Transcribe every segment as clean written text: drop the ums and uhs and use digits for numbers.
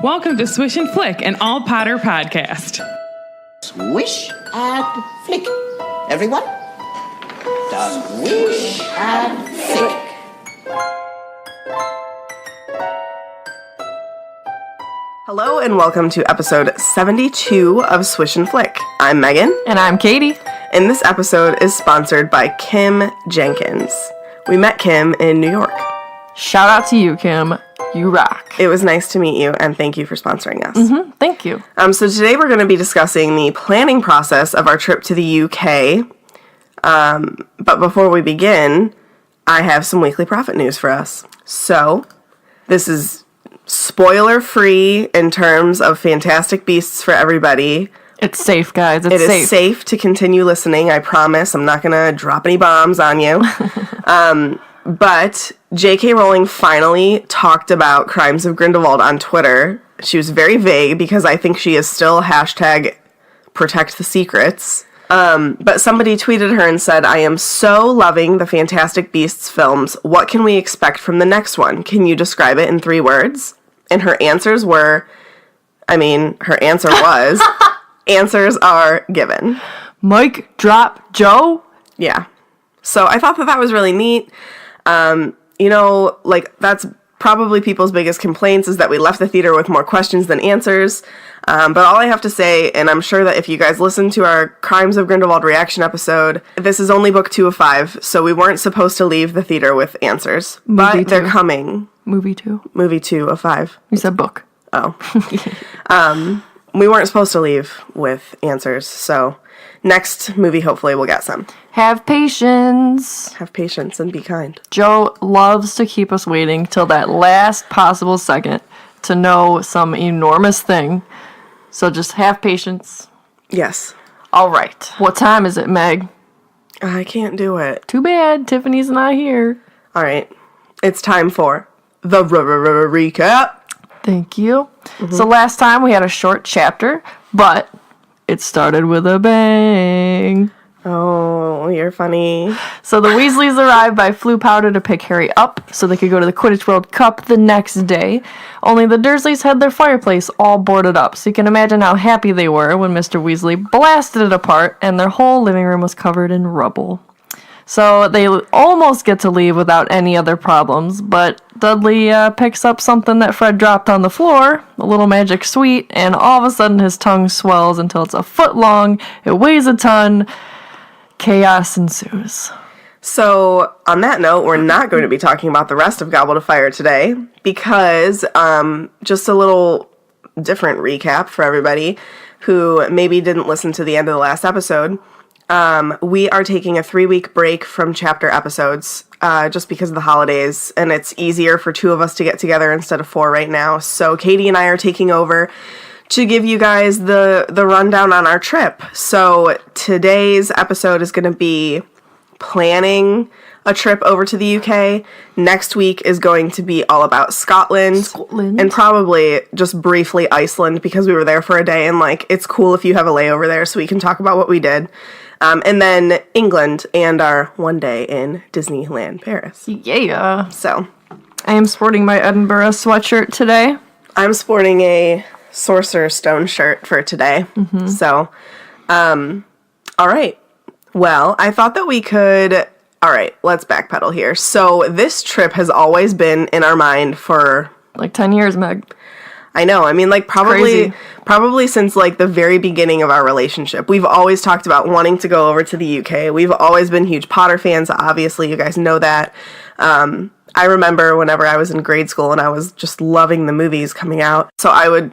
Welcome to Swish and Flick, an all-Potter podcast. Swish and flick. Everyone? Swish and flick. Hello and welcome to episode 72 of Swish and Flick. I'm Megan. And I'm Katie. And this episode is sponsored by Kim Jenkins. We met Kim in New York. Shout out to you, Kim. You rock. It was nice to meet you, and thank you for sponsoring us. Thank you. So today we're going to be discussing the planning process of our trip to the UK. But before we begin, I have some weekly profit news for us. So, this is spoiler-free in terms of Fantastic Beasts for everybody. It's safe, guys. It's safe. It safe. is safe to continue listening, I promise. I'm not going to drop any bombs on you. But J.K. Rowling finally talked about Crimes of Grindelwald on Twitter. She was very vague because I think she is still hashtag protect the secrets. But somebody tweeted her and said, I am so loving the Fantastic Beasts films. What can we expect from the next one? Can you describe it in 3 words? And her answers were, her answer was, answers are given. Mic drop Joe? Yeah. So I thought that was really neat. That's probably people's biggest complaints is that we left the theater with more questions than answers. But all I have to say, and I'm sure that if you guys listen to our Crimes of Grindelwald reaction episode, this is only book 2 of 5, so we weren't supposed to leave the theater with answers. But they're coming. Movie 2. Movie 2 of 5. You said book. Oh. We weren't supposed to leave with answers, so next movie hopefully we'll get some. Have patience. Have patience and be kind. Joe loves to keep us waiting till that last possible second to know some enormous thing. So just have patience. Yes. All right. What time is it, Meg? I can't do it. Too bad. Tiffany's not here. All right. It's time for the recap. Thank you. So last time we had a short chapter, but it started with a bang. Oh, you're funny. So the Weasleys arrived by Floo powder to pick Harry up so they could go to the Quidditch World Cup the next day. Only the Dursleys had their fireplace all boarded up, so you can imagine how happy they were when Mr. Weasley blasted it apart and their whole living room was covered in rubble. So they almost get to leave without any other problems, but Dudley picks up something that Fred dropped on the floor, a little magic sweet, and all of a sudden his tongue swells until it's a foot long, it weighs a ton. Chaos ensues. So, on that note, we're not going to be talking about the rest of Goblet of Fire today because, just a little different recap for everybody who maybe didn't listen to the end of the last episode. We are taking a 3-week break from chapter episodes, just because of the holidays, and it's easier for 2 of us to get together instead of 4 right now. So, Katie and I are taking over to give you guys the rundown on our trip. So today's episode is going to be planning a trip over to the UK. Next week is going to be all about Scotland. And probably just briefly Iceland because we were there for a day and it's cool if you have a layover there so we can talk about what we did. And then England and our one day in Disneyland Paris. Yeah. So I am sporting my Edinburgh sweatshirt today. I'm sporting a Sorcerer's Stone shirt for today. So, all right. Well, I thought that we could... All right, let's backpedal here. So, this trip has always been in our mind for... 10 years, Meg. I know. Probably since, the very beginning of our relationship. We've always talked about wanting to go over to the UK. We've always been huge Potter fans, obviously. You guys know that. I remember whenever I was in grade school and I was just loving the movies coming out. So I would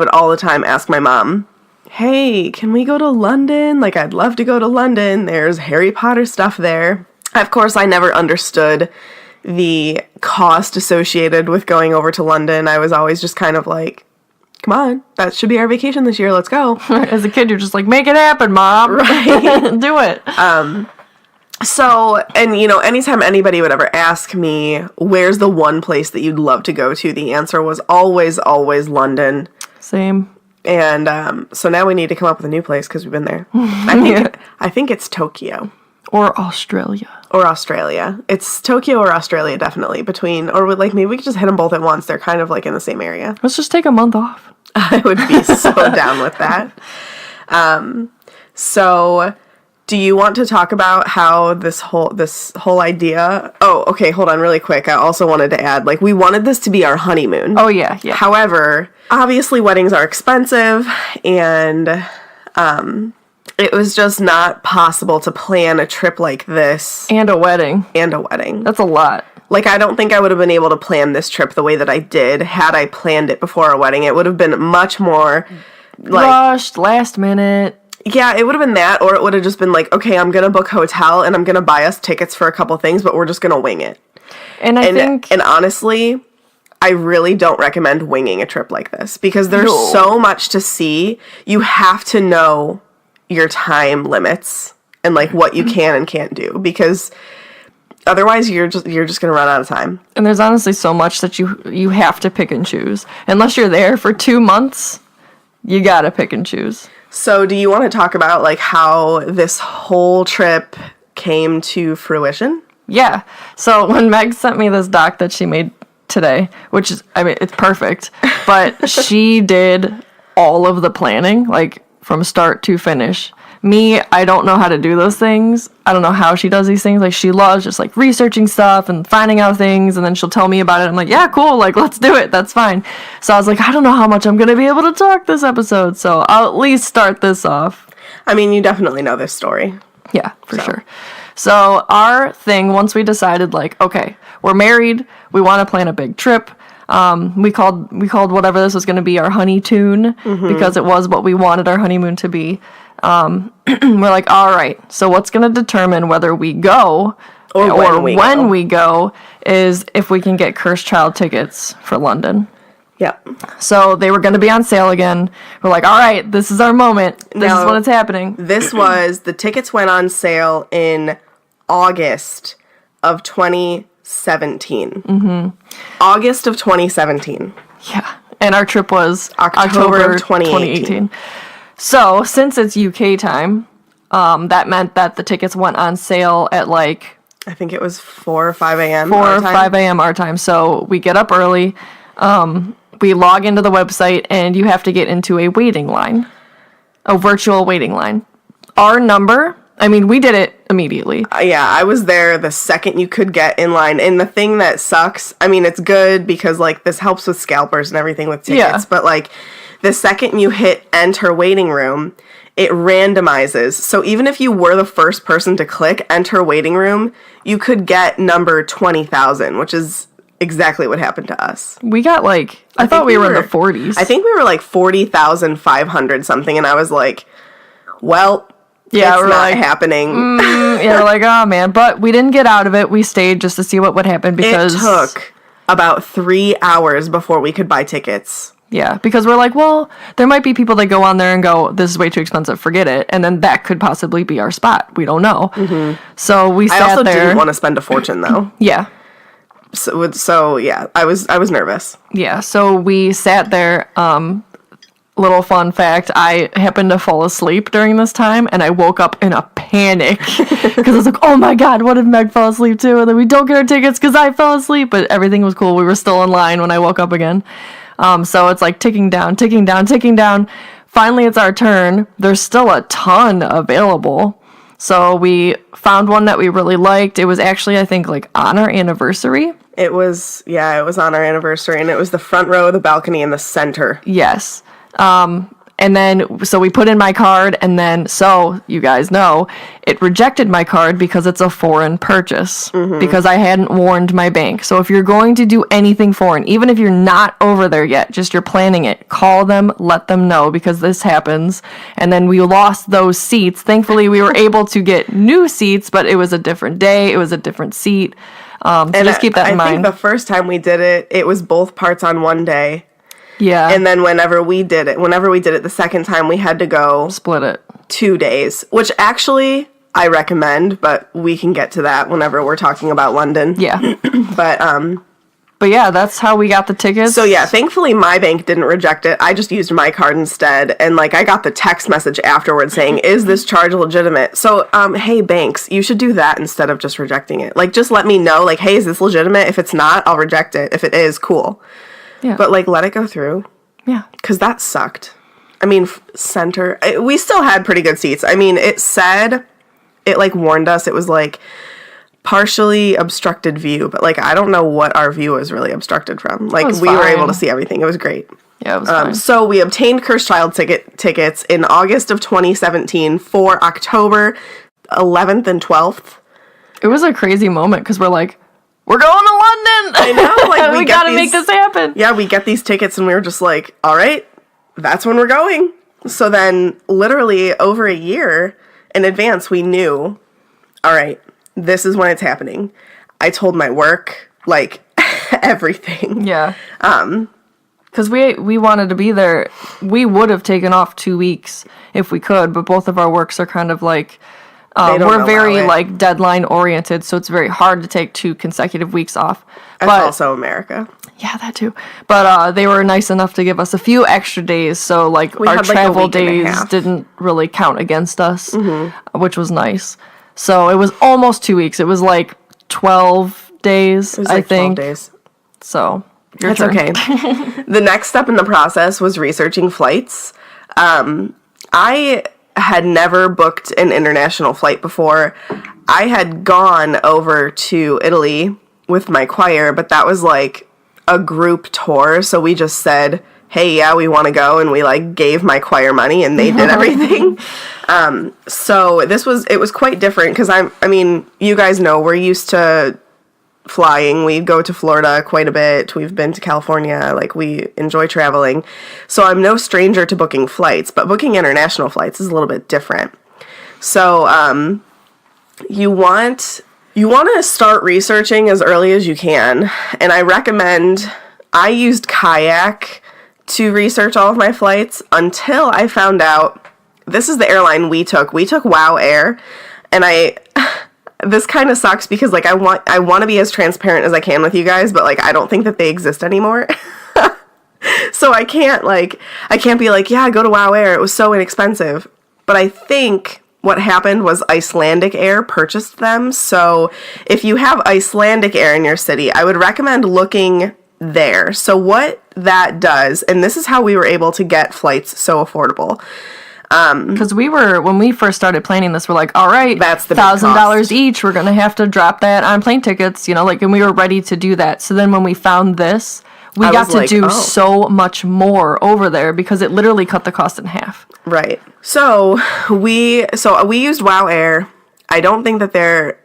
all the time ask my mom, hey, can we go to London? I'd love to go to London. There's Harry Potter stuff there. Of course, I never understood the cost associated with going over to London. I was always just kind of come on, that should be our vacation this year. Let's go. As a kid, you're just make it happen, Mom. Right. Do it. So, and anytime anybody would ever ask me, where's the one place that you'd love to go to, the answer was always London. Same. And so now we need to come up with a new place because we've been there. I think it's Tokyo. Or Australia. Or Australia. It's Tokyo or Australia, definitely, or like maybe we could just hit them both at once. They're kind of like in the same area. Let's just take a month off. I would be so down with that. So do you want to talk about how this whole idea... Oh, okay, hold on really quick. I also wanted to add, like, we wanted this to be our honeymoon. Oh, yeah. However, obviously weddings are expensive, and it was just not possible to plan a trip like this. And a wedding. That's a lot. Like, I don't think I would have been able to plan this trip the way that I did had I planned it before our wedding. It would have been much more, like... rushed, last minute. Yeah, it would have been that, or it would have just been like, okay, I'm going to book hotel, and I'm going to buy us tickets for a couple things, but we're just going to wing it. And honestly, I really don't recommend winging a trip like this, because there's so much to see. You have to know your time limits and like what you can and can't do, because otherwise you're just gonna run out of time. And there's honestly so much that you have to pick and choose. Unless you're there for 2 months, you gotta pick and choose. So do you want to talk about like how this whole trip came to fruition? Yeah. So when Meg sent me this doc that she made today, which is, I mean, it's perfect, but she did all of the planning, like from start to finish. Me, I don't know how to do those things. I don't know how she does these things. Like, she loves just like researching stuff and finding out things, and then she'll tell me about it. I'm like, yeah, cool, like, let's do it, that's fine. So I was like, I don't know how much I'm gonna be able to talk this episode, so I'll at least start this off. I mean, you definitely know this story. Yeah, for sure. So our thing, once we decided, like, okay, we're married, we want to plan a big trip. We called whatever this was going to be our honey tune, because it was what we wanted our honeymoon to be. We're like, all right, so what's going to determine whether we go or when we go is if we can get Cursed Child tickets for London. Yeah. So they were going to be on sale again. We're like, all right, this is our moment. This is when it's happening. The tickets went on sale in August of 2017. August of 2017. Yeah. And our trip was October of 2018. So, since it's UK time, that meant that the tickets went on sale at like... I think it was 4 or 5 a.m. 4 or 5 a.m. our time. So, we get up early, we log into the website, and you have to get into a waiting line. A virtual waiting line. Our number... I mean, we did it immediately. Yeah, I was there the second you could get in line. And the thing that sucks, I mean, it's good because, like, this helps with scalpers and everything with tickets. Yeah. But, like, the second you hit enter waiting room, it randomizes. So even if you were the first person to click enter waiting room, you could get number 20,000, which is exactly what happened to us. We got, like, I thought we were in the 40s. I think we were, like, 40,500 something. And I was like, well... Yeah, it's not happening. Yeah, we're like, oh man. But we didn't get out of it. We stayed just to see what would happen because... It took about 3 hours before we could buy tickets. Yeah, because we're like, well, there might be people that go on there and go, this is way too expensive, forget it. And then that could possibly be our spot. We don't know. So we sat there. I also didn't want to spend a fortune, though. Yeah. So yeah, I was nervous. Yeah, so we sat there. Little fun fact, I happened to fall asleep during this time, and I woke up in a panic, because I was like, oh my god, what if Meg fell asleep too, and then we don't get our tickets because I fell asleep, but everything was cool, we were still in line when I woke up again. So it's like ticking down, finally it's our turn, there's still a ton available, so we found one that we really liked. It was actually, I think, like on our anniversary. It was on our anniversary, and it was the front row, the balcony, and the center. Yes. And then, so we put in my card, and then, so, you guys know, it rejected my card because it's a foreign purchase, because I hadn't warned my bank. So if you're going to do anything foreign, even if you're not over there yet, just you're planning it, call them, let them know, because this happens. And then we lost those seats. Thankfully, we were able to get new seats, but it was a different day, it was a different seat. So just keep that in mind. I think the first time we did it, it was both parts on one day. Yeah. And then whenever we did it the second time, we had to go... Split it. 2 days, which actually I recommend, but we can get to that whenever we're talking about London. Yeah. But, But yeah, that's how we got the tickets. So yeah, thankfully my bank didn't reject it. I just used my card instead, and like I got the text message afterwards saying, "Is this charge legitimate?" So hey banks, you should do that instead of just rejecting it. Like just let me know, like, hey, is this legitimate? If it's not, I'll reject it. If it is, cool. Yeah. But like let it go through. Yeah. Because that sucked. I mean, we still had pretty good seats. I mean, it like warned us. It was like partially obstructed view, but like I don't know what our view was really obstructed from. Like we were able to see everything. It was great. Yeah, it was fine. So we obtained Cursed Child tickets in August of 2017 for October 11th and 12th. It was a crazy moment because we're like, we're going to London. I know, like we gotta make this happen. Yeah, we get these tickets and we were just like, all right, that's when we're going. So then literally over a year in advance, we knew, all right, this is when it's happening. I told my work, like, everything. Yeah. Because we wanted to be there. We would have taken off 2 weeks if we could, but both of our works are kind of like, we're very, like, deadline-oriented, so it's very hard to take 2 consecutive weeks off. That's also America. Yeah, that too. But they were nice enough to give us a few extra days, so, like, our had, travel days didn't really count against us, which was nice. So it was almost 2 weeks. It was like 12 days, I think. 12 days. So That's okay. The next step in the process was researching flights. I had never booked an international flight before. I had gone over to Italy with my choir, but that was like a group tour. So we just said, hey, yeah, we want to go. And we like gave my choir money and they did everything. So it was quite different because I mean, you guys know we're used to flying. We go to Florida quite a bit. We've been to California. Like we enjoy traveling. So I'm no stranger to booking flights, but booking international flights is a little bit different. So, you want to start researching as early as you can. And I used Kayak to research all of my flights until I found out this is the airline we took. We took WOW Air, and this kind of sucks because like I want to be as transparent as I can with you guys, but like I don't think that they exist anymore. So I can't be like, yeah, go to WOW Air. It was so inexpensive. But I think what happened was Icelandic Air purchased them. So if you have Icelandic Air in your city, I would recommend looking there. So what that does, and this is how we were able to get flights so affordable. Because when we first started planning this, we're like, all right, that's the $1,000 each. We're going to have to drop that on plane tickets, and we were ready to do that. So then when we found this, we got to do so much more over there because it literally cut the cost in half. Right. So we used WOW Air. I don't think that they're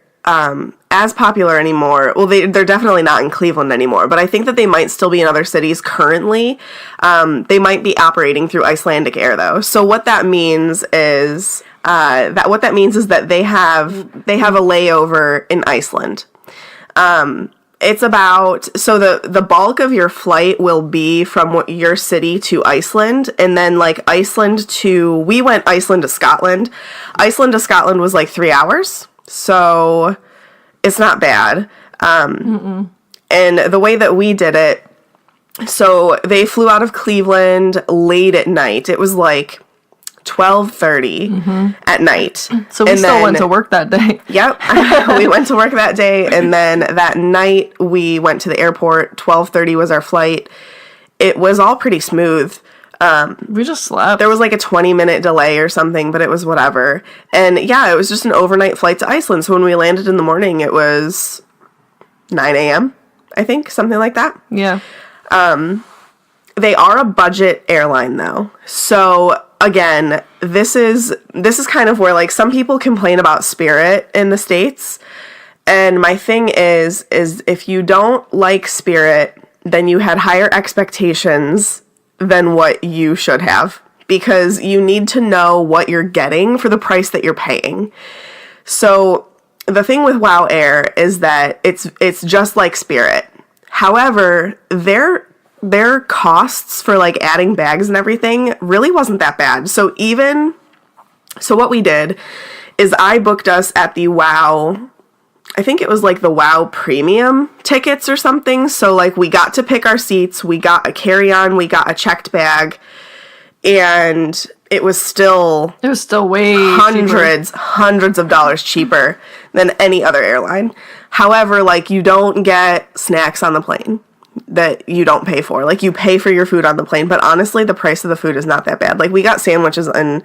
as popular anymore. Well, they're definitely not in Cleveland anymore, but I think that they might still be in other cities currently. They might be operating through Icelandic Air though. So what that means is that they have a layover in Iceland. It's about, so the bulk of your flight will be from your city to Iceland, and then like we went Iceland to Scotland. Iceland to Scotland was like 3 hours, so it's not bad. And the way that we did it, so they flew out of Cleveland late at night. It was like 12:30 at night. So we still went to work that day. Yep. We went to work that day, and then that night we went to the airport. 12:30 was our flight. It was all pretty smooth. We just slept. There was like a 20-minute delay or something, but it was whatever. And yeah, it was just an overnight flight to Iceland. So when we landed in the morning, it was 9 a.m., I think, something like that. Yeah. They are a budget airline though. So again, this is kind of where like some people complain about Spirit in the States. And my thing is if you don't like Spirit, then you had higher expectations than what you should have, because you need to know what you're getting for the price that you're paying. So the thing with WOW Air is that it's just like Spirit. However, their costs for like adding bags and everything really wasn't that bad. So what we did is I booked us at the WOW I think it was like the WOW premium tickets or something. So like we got to pick our seats, we got a carry-on, we got a checked bag, and it was still way hundreds of dollars cheaper than any other airline. However, like you don't get snacks on the plane that you don't pay for. Like you pay for your food on the plane, but honestly the price of the food is not that bad. Like we got sandwiches and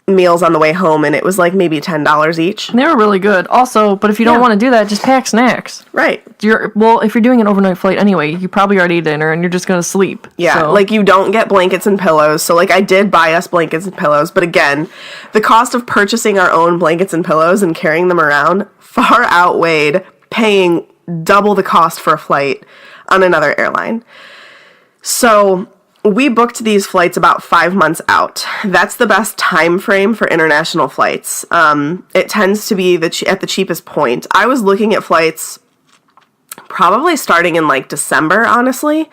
meals on the way home, and it was like maybe $10 each. They were really good. Also, but if you don't want to do that, just pack snacks. Right. If you're doing an overnight flight anyway, you probably already ate dinner and you're just gonna sleep. Yeah, so. like you don't get blankets and pillows. So like I did buy us blankets and pillows, but again, the cost of purchasing our own blankets and pillows and carrying them around far outweighed paying double the cost for a flight on another airline. So we booked these flights about 5 months out. That's the best time frame for international flights. It tends to be at the cheapest point. I was looking at flights probably starting in like December, honestly,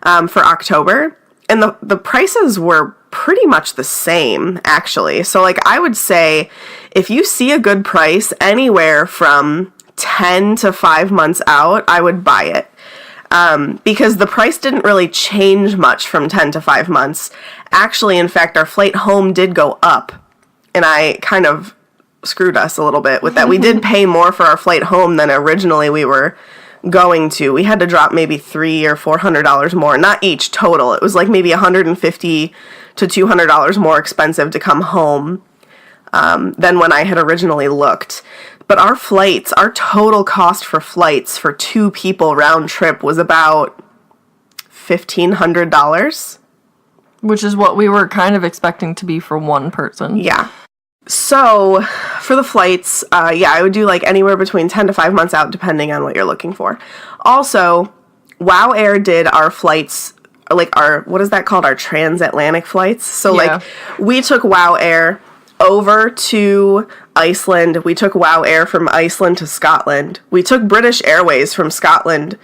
for October. And the prices were pretty much the same, actually. So like I would say if you see a good price anywhere from 10 to 5 months out, I would buy it. Because the price didn't really change much from 10 to 5 months. Actually, in fact, our flight home did go up, and I kind of screwed us a little bit with that. We did pay more for our flight home than originally we were going to. We had to drop maybe $300 or $400 more, not each total. It was like maybe $150 to $200 more expensive to come home than when I had originally looked. But our total cost for flights for 2 people round trip was about $1,500. Which is what we were kind of expecting to be for one person. Yeah. So for the flights, I would do like anywhere between 10 to 5 months out, depending on what you're looking for. Also, WOW Air did our flights, like what is that called? Our transatlantic flights. So like we took WOW Air over to Iceland. We took WOW Air from Iceland to Scotland. We took British Airways from Scotland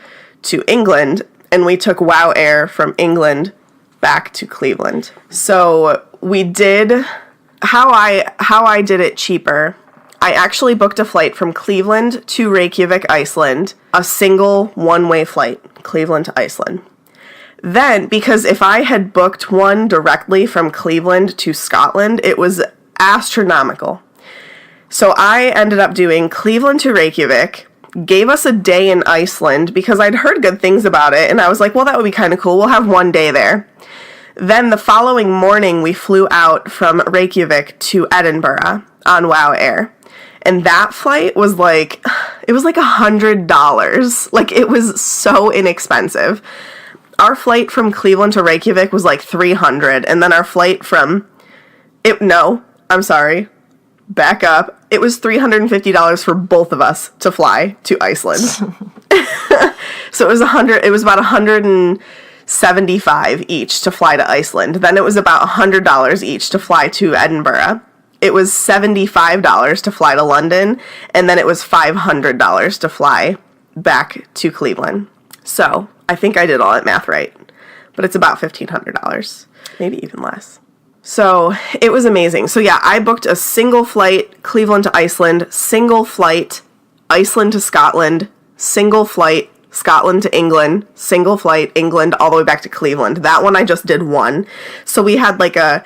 to England, and we took WOW Air from England back to Cleveland. So we did how I did it cheaper. I actually booked a flight from Cleveland to Reykjavik, Iceland, a single one-way flight, Cleveland to Iceland. Then, because if I had booked one directly from Cleveland to Scotland, it was astronomical. So I ended up doing Cleveland to Reykjavik, gave us a day in Iceland because I'd heard good things about it, and I was like, well, that would be kind of cool. We'll have one day there. Then the following morning, we flew out from Reykjavik to Edinburgh on WOW Air. And that flight was like, it was like $100. Like, it was so inexpensive. Our flight from Cleveland to Reykjavik was like $300, and then our flight back up. It was $350 for both of us to fly to Iceland. So it was about $175 each to fly to Iceland. Then it was about $100 each to fly to Edinburgh. It was $75 to fly to London, and then it was $500 to fly back to Cleveland. So I think I did all that math right, but it's about $1,500, maybe even less. So it was amazing. So yeah, I booked a single flight, Cleveland to Iceland, single flight, Iceland to Scotland, single flight, Scotland to England, single flight, England, all the way back to Cleveland. That one I just did one. So we had like a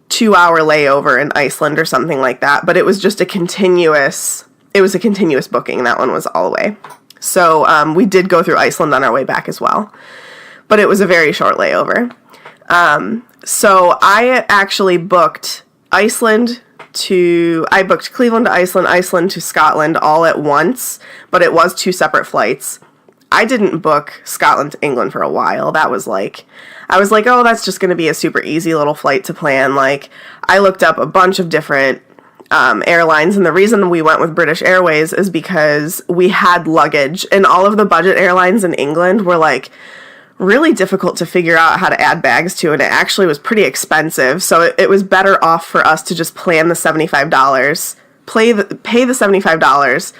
2-hour layover in Iceland or something like that, but it was just a continuous booking. That one was all the way. So we did go through Iceland on our way back as well, but it was a very short layover. So I actually booked Cleveland to Iceland, Iceland to Scotland all at once, but it was 2 separate flights. I didn't book Scotland to England for a while. I was like, oh, that's just going to be a super easy little flight to plan. Like, I looked up a bunch of different airlines, and the reason we went with British Airways is because we had luggage, and all of the budget airlines in England were like really difficult to figure out how to add bags to, and it actually was pretty expensive. So it was better off for us to just plan the $75, pay the $75,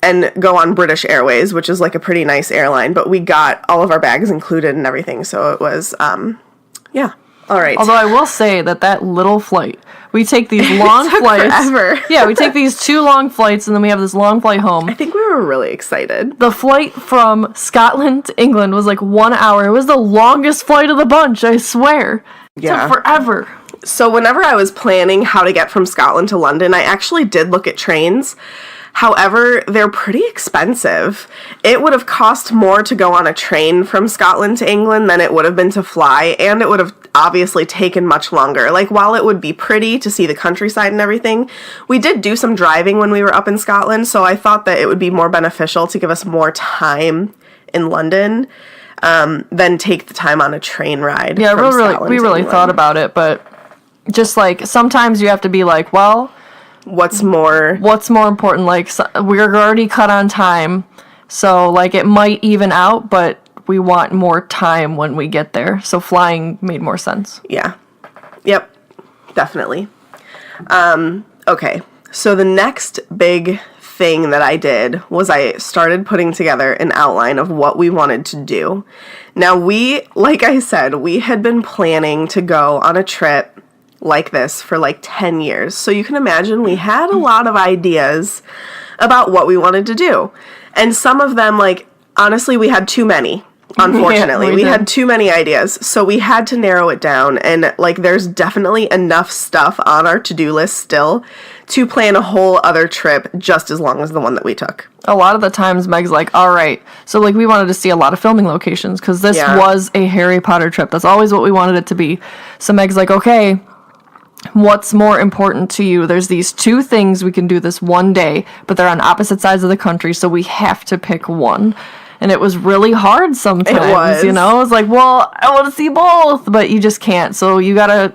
and go on British Airways, which is like a pretty nice airline. But we got all of our bags included and everything, so it was All right. Although I will say that little flight, we take these long flights. Forever. Yeah, we take these 2 long flights, and then we have this long flight home. I think we were really excited. The flight from Scotland to England was like 1 hour. It was the longest flight of the bunch, I swear. It Yeah. took forever. So whenever I was planning how to get from Scotland to London, I actually did look at trains. However, they're pretty expensive. It would have cost more to go on a train from Scotland to England than it would have been to fly, and it would have obviously taken much longer. Like, while it would be pretty to see the countryside and everything, we did do some driving when we were up in Scotland, so I thought that it would be more beneficial to give us more time in London than take the time on a train ride. Yeah, from we Scotland to really England. thought about it, but just like sometimes you have to be like, well, What's more important? Like, we're already cut on time, so like it might even out, but we want more time when we get there. So flying made more sense. Yeah. Yep. Definitely. Okay. So the next big thing that I did was I started putting together an outline of what we wanted to do. Now, like I said, we had been planning to go on a trip like this for like 10 years. So you can imagine we had a lot of ideas about what we wanted to do. And some of them, like, honestly, we had too many. Unfortunately, Yeah, we did. had too many ideas, so we had to narrow it down, and like there's definitely enough stuff on our to-do list still to plan a whole other trip just as long as the one that we took. A lot of the times Meg's like, all right, so like we wanted to see a lot of filming locations because this Yeah. was a Harry Potter trip. That's always what we wanted it to be. So Meg's like, okay, what's more important to you? There's these 2 things we can do this one day, but they're on opposite sides of the country, so we have to pick one. And it was really hard sometimes, It was. you know? It's like, well, I want to see both, but you just can't. So you gotta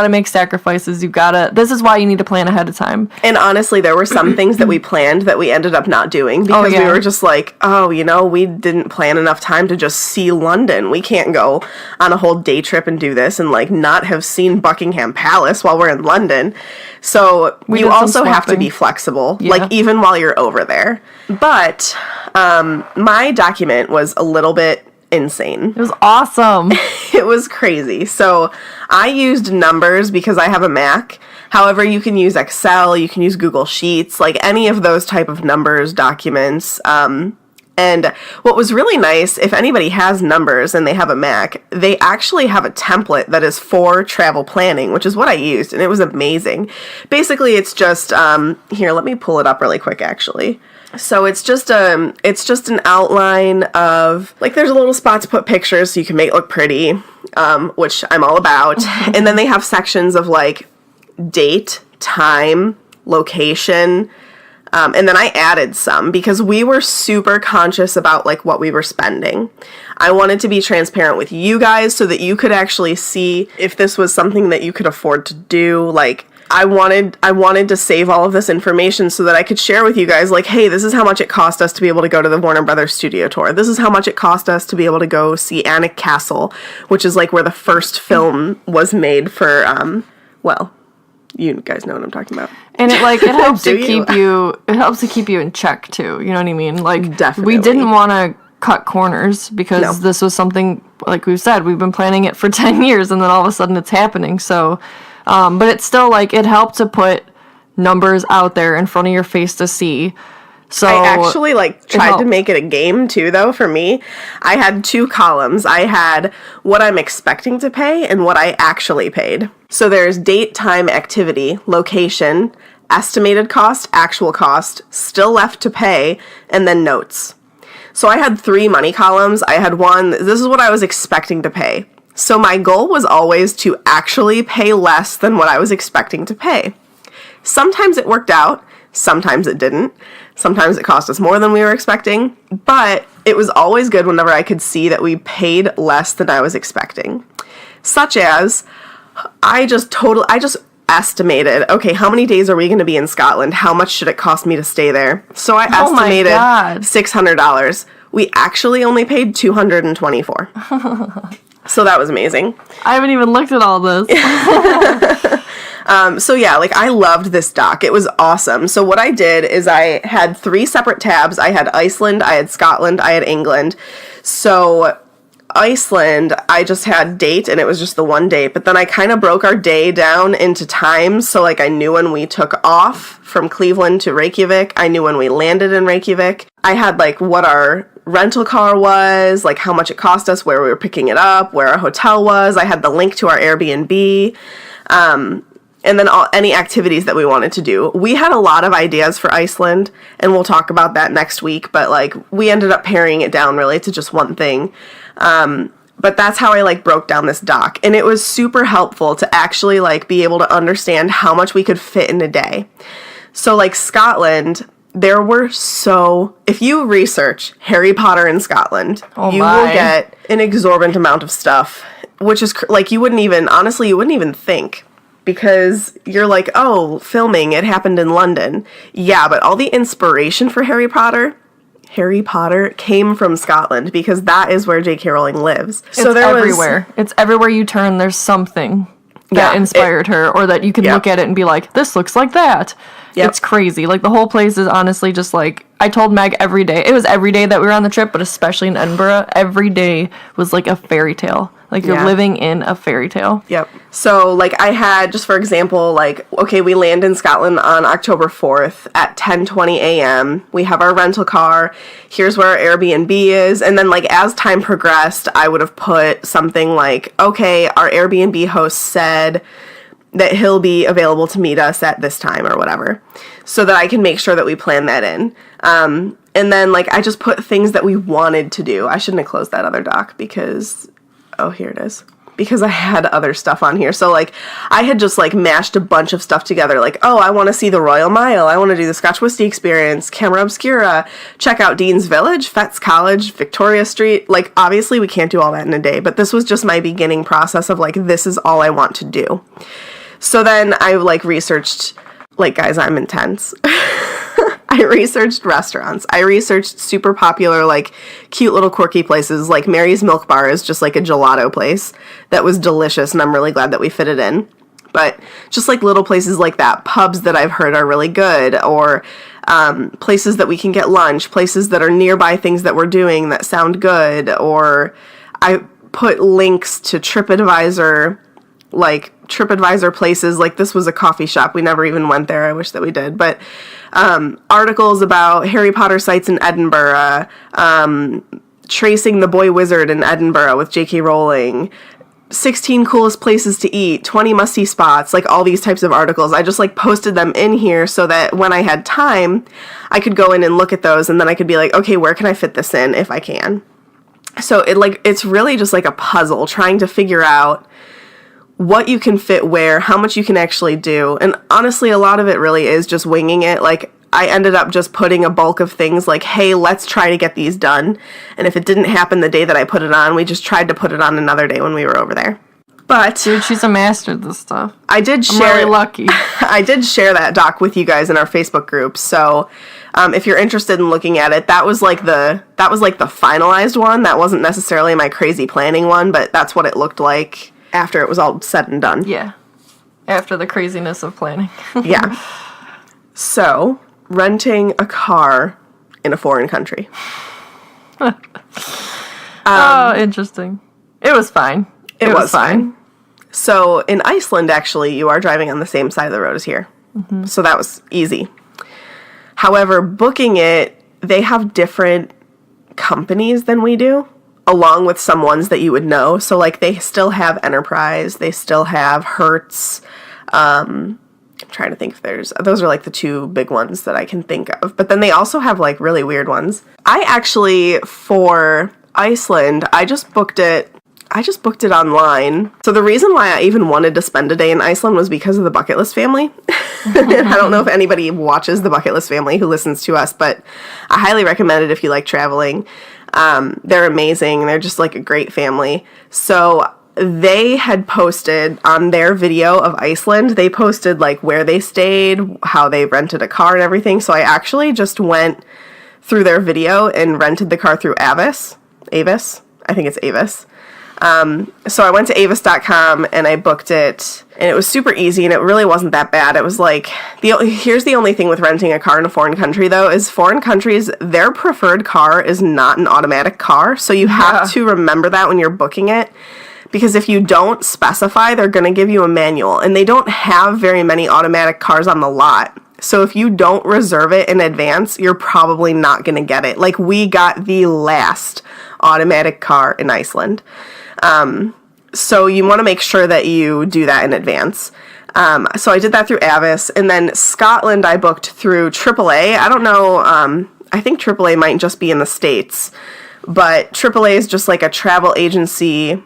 make sacrifices. This is why you need to plan ahead of time. And honestly, there were some things that we planned that we ended up not doing because yeah. we were just like, oh, we didn't plan enough time to just see London. We can't go on a whole day trip and do this and like not have seen Buckingham Palace while we're in London. So We you did some also have to swapping. be flexible, Yeah. like even while you're over there. But my document was a little bit insane. It was awesome. It was crazy. So I used numbers because I have a Mac. However, you can use Excel, you can use Google Sheets, like any of those type of numbers documents. And what was really nice, if anybody has numbers and they have a Mac, they actually have a template that is for travel planning, which is what I used, and it was amazing. Basically, it's just, here, let me pull it up really quick, actually. So it's just an outline of, like, there's a little spot to put pictures so you can make it look pretty, which I'm all about. And then they have sections of, like, date, time, location, and then I added some because we were super conscious about like what we were spending. I wanted to be transparent with you guys so that you could actually see if this was something that you could afford to do. Like I wanted to save all of this information so that I could share with you guys like, hey, this is how much it cost us to be able to go to the Warner Brothers studio tour. This is how much it cost us to be able to go see Alnwick Castle, which is like where the first film was made for well, you guys know what I'm talking about. And it helps Do to you? keep you in check too. You know what I mean? Like Definitely. we didn't want to cut corners because No. this was something like we've said, we've been planning it for 10 years and then all of a sudden it's happening. So but it's still like it helped to put numbers out there in front of your face to see. So I actually like tried to helped. make it a game too though for me. I had 2 columns. I had what I'm expecting to pay and what I actually paid. So there's date, time, activity, location, estimated cost, actual cost, still left to pay, and then notes. So I had 3 money columns. I had one, this is what I was expecting to pay. So my goal was always to actually pay less than what I was expecting to pay. Sometimes it worked out, sometimes it didn't. Sometimes it cost us more than we were expecting, but it was always good whenever I could see that we paid less than I was expecting. Such as, I just estimated, okay, how many days are we going to be in Scotland? How much should it cost me to stay there? So I Oh my estimated God. $600. We actually only paid $224. So that was amazing. I haven't even looked at all this. So yeah, like I loved this doc. It was awesome. So what I did is I had 3 separate tabs. I had Iceland, I had Scotland, I had England. So Iceland, I just had date, and it was just the one date, but then I kind of broke our day down into times, so, like, I knew when we took off from Cleveland to Reykjavik, I knew when we landed in Reykjavik, I had, like, what our rental car was, like, how much it cost us, where we were picking it up, where our hotel was, I had the link to our Airbnb, and then any activities that we wanted to do. We had a lot of ideas for Iceland, and we'll talk about that next week, but, like, we ended up paring it down really to just one thing. But that's how I, like, broke down this doc. And it was super helpful to actually, like, be able to understand how much we could fit in a day. So, like, Scotland, there were if you research Harry Potter in Scotland, you will get an exorbitant amount of stuff, which is, like, you wouldn't even think. Because you're like, oh, filming, it happened in London. Yeah, but all the inspiration for Harry Potter came from Scotland, because that is where J.K. Rowling lives. So it's everywhere. It's everywhere you turn, there's something that inspired her, or that you can look at it and be like, this looks like that. Yep. It's crazy. Like, the whole place is honestly just, like, I told Meg every day. It was every day that we were on the trip, but especially in Edinburgh, every day was like a fairy tale. Like, you're living in a fairy tale. Yep. So, like, I had, just for example, like, okay, we land in Scotland on October 4th at 10:20 a.m. We have our rental car. Here's where our Airbnb is. And then, like, as time progressed, I would have put something like, okay, our Airbnb host said that he'll be available to meet us at this time or whatever, so that I can make sure that we plan that in. And then, like, I just put things that we wanted to do. I shouldn't have closed that other doc because... Oh, here it is. Because I had other stuff on here. So, like, I had just, like, mashed a bunch of stuff together. Like, oh, I want to see the Royal Mile. I want to do the Scotch Whiskey Experience, Camera Obscura, check out Dean's Village, Fettes College, Victoria Street. Like, obviously, we can't do all that in a day. But this was just my beginning process of, like, this is all I want to do. So then I, like, researched... Like, guys, I'm intense. I researched restaurants. I researched super popular, like, cute little quirky places. Like, Mary's Milk Bar is just, like, a gelato place that was delicious, and I'm really glad that we fit it in. But just, like, little places like that. Pubs that I've heard are really good, or places that we can get lunch, places that are nearby things that we're doing that sound good, or I put links to TripAdvisor places. Like, this was a coffee shop. We never even went there. I wish that we did. But articles about Harry Potter sites in Edinburgh, tracing the boy wizard in Edinburgh with J.K. Rowling, 16 coolest places to eat, 20 must-see spots, like, all these types of articles. I just, like, posted them in here so that when I had time, I could go in and look at those, and then I could be like, okay, where can I fit this in if I can? So it's really just like a puzzle, trying to figure out what you can fit where, how much you can actually do. And honestly, a lot of it really is just winging it. Like, I ended up just putting a bulk of things like, hey, let's try to get these done. And if it didn't happen the day that I put it on, we just tried to put it on another day when we were over there. But dude, she's a master at this stuff. I'm really lucky. I did share that doc with you guys in our Facebook group. So if you're interested in looking at it, that was like the finalized one. That wasn't necessarily my crazy planning one, but that's what it looked like after it was all said and done. Yeah. After the craziness of planning. Yeah. So, renting a car in a foreign country. Interesting. It was fine. It was fine. So, in Iceland, actually, you are driving on the same side of the road as here. Mm-hmm. So that was easy. However, booking it, they have different companies than we do, along with some ones that you would know. So, like, they still have Enterprise. They still have Hertz. I'm trying to think if those are, like, the two big ones that I can think of. But then they also have, like, really weird ones. I actually, for Iceland, I just booked it online. So the reason why I even wanted to spend a day in Iceland was because of the Bucket List family. I don't know if anybody watches the Bucket List family who listens to us, but I highly recommend it if you like traveling. They're amazing. They're just like a great family. So they had posted on their video of Iceland, they posted like where they stayed, how they rented a car and everything. So I actually just went through their video and rented the car through Avis. I think it's Avis. So I went to avis.com and I booked it, and it was super easy, and it really wasn't that bad. It was like, here's the only thing with renting a car in a foreign country, though, is foreign countries, their preferred car is not an automatic car, so you have to remember that when you're booking it, because if you don't specify, they're going to give you a manual, and they don't have very many automatic cars on the lot. So if you don't reserve it in advance, you're probably not going to get it. Like, we got the last automatic car in Iceland. So you want to make sure that you do that in advance. So I did that through Avis, and then Scotland I booked through AAA. I don't know, I think AAA might just be in the States, but AAA is just like a travel agency,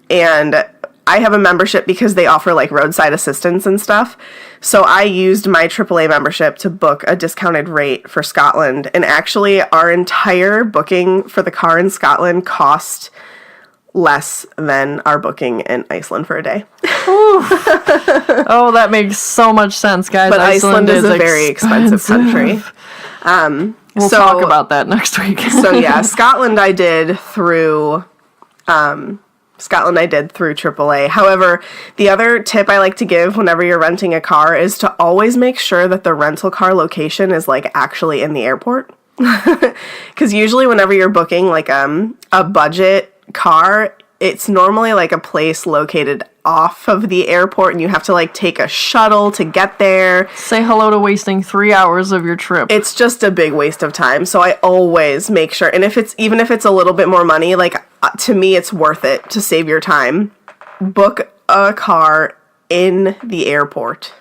and I have a membership because they offer like roadside assistance and stuff. So I used my AAA membership to book a discounted rate for Scotland, and actually our entire booking for the car in Scotland cost less than our booking in Iceland for a day. Oh, that makes so much sense, guys. But Iceland is a very expensive country. We'll talk about that next week. So yeah, Scotland I did through AAA. However, the other tip I like to give whenever you're renting a car is to always make sure that the rental car location is like actually in the airport. Because usually whenever you're booking like a budget car, it's normally like a place located off of the airport, and you have to like take a shuttle to get there. Say hello to wasting 3 hours of your trip. It's just a big waste of time. So I always make sure, and even if it's a little bit more money, like to me it's worth it to save your time. Book a car in the airport.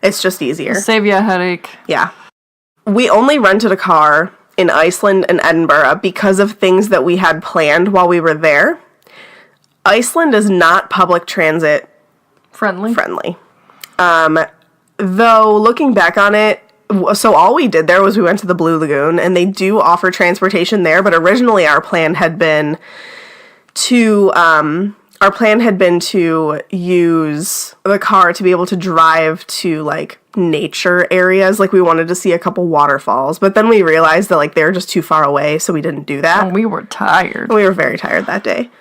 It's just easier. Save you a headache. Yeah. We only rented a car in Iceland and Edinburgh because of things that we had planned while we were there. Iceland is not public transit friendly. Though, looking back on it, so all we did there was we went to the Blue Lagoon, and they do offer transportation there, but originally our plan had been to use the car to be able to drive to, like, nature areas. Like, we wanted to see a couple waterfalls, but then we realized that, like, they were just too far away, so we didn't do that. And we were tired. We were very tired that day.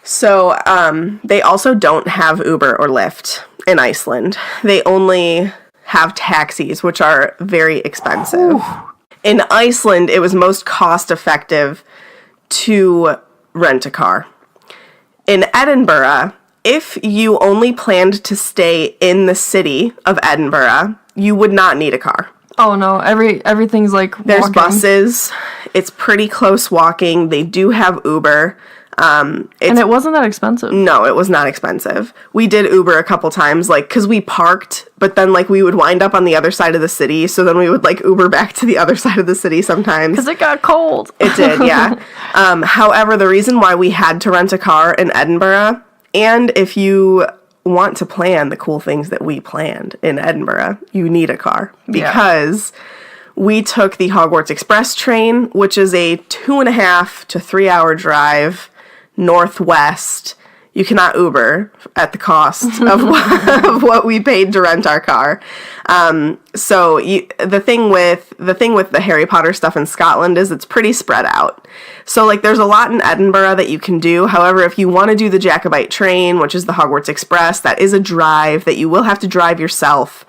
So, they also don't have Uber or Lyft in Iceland. They only have taxis, which are very expensive. Ooh. In Iceland, it was most cost-effective to rent a car. In Edinburgh, if you only planned to stay in the city of Edinburgh, you would not need a car. Oh no, everything's like There's walking. Buses. It's pretty close walking. They do have Uber. And it wasn't that expensive. No, it was not expensive. We did Uber a couple times, like, because we parked, but then, like, we would wind up on the other side of the city, so then we would, like, Uber back to the other side of the city sometimes. Because it got cold. It did, yeah. However, the reason why we had to rent a car in Edinburgh, and if you want to plan the cool things that we planned in Edinburgh, you need a car. Because we took the Hogwarts Express train, which is a 2.5 to 3 hour drive northwest. You cannot Uber at the cost of what we paid to rent our car. So the thing with the Harry Potter stuff in Scotland is it's pretty spread out. So, like, there's a lot in Edinburgh that you can do. However, if you want to do the Jacobite train, which is the Hogwarts Express, that is a drive that you will have to drive yourself.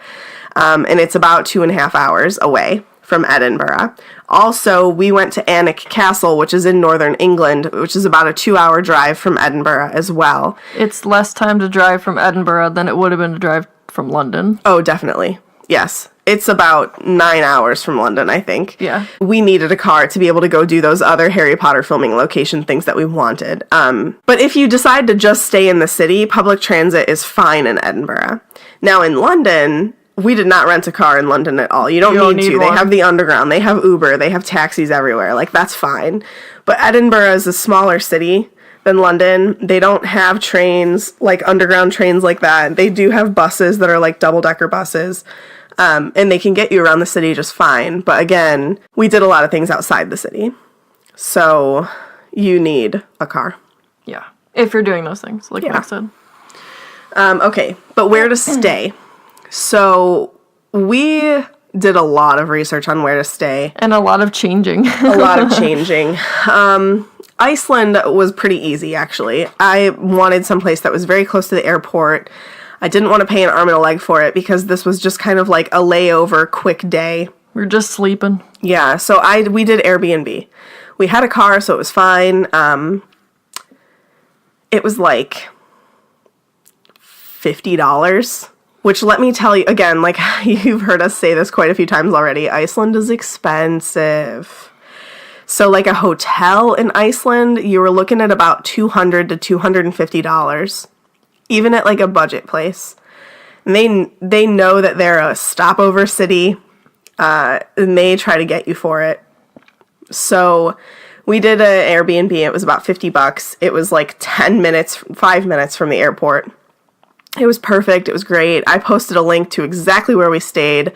And it's about 2.5 hours away from Edinburgh. Also, we went to Alnwick Castle, which is in northern England, which is about a 2-hour drive from Edinburgh as well. It's less time to drive from Edinburgh than it would have been to drive from London. Oh, definitely. Yes. It's about 9 hours from London, I think. Yeah. We needed a car to be able to go do those other Harry Potter filming location things that we wanted. But if you decide to just stay in the city, public transit is fine in Edinburgh. Now, in London, we did not rent a car in London at all. You don't need to. One. They have the underground. They have Uber. They have taxis everywhere. Like, that's fine. But Edinburgh is a smaller city than London. They don't have trains, like underground trains like that. They do have buses that are like double-decker buses. And they can get you around the city just fine. But again, we did a lot of things outside the city. So you need a car. Yeah. If you're doing those things, like Mike said. Okay, but where to stay? So we did a lot of research on where to stay. And a lot of changing. A lot of changing. Iceland was pretty easy, actually. I wanted someplace that was very close to the airport. I didn't want to pay an arm and a leg for it because this was just kind of like a layover, quick day. We're just sleeping. Yeah, so we did Airbnb. We had a car, so it was fine. It was like $50, which, let me tell you, again, like you've heard us say this quite a few times already, Iceland is expensive. So like a hotel in Iceland, you were looking at about $200 to $250, even at like a budget place. And they know that they're a stopover city, and they try to get you for it. So we did an Airbnb. It was about $50. It was like 5 minutes from the airport. It was perfect. It was great. I posted a link to exactly where we stayed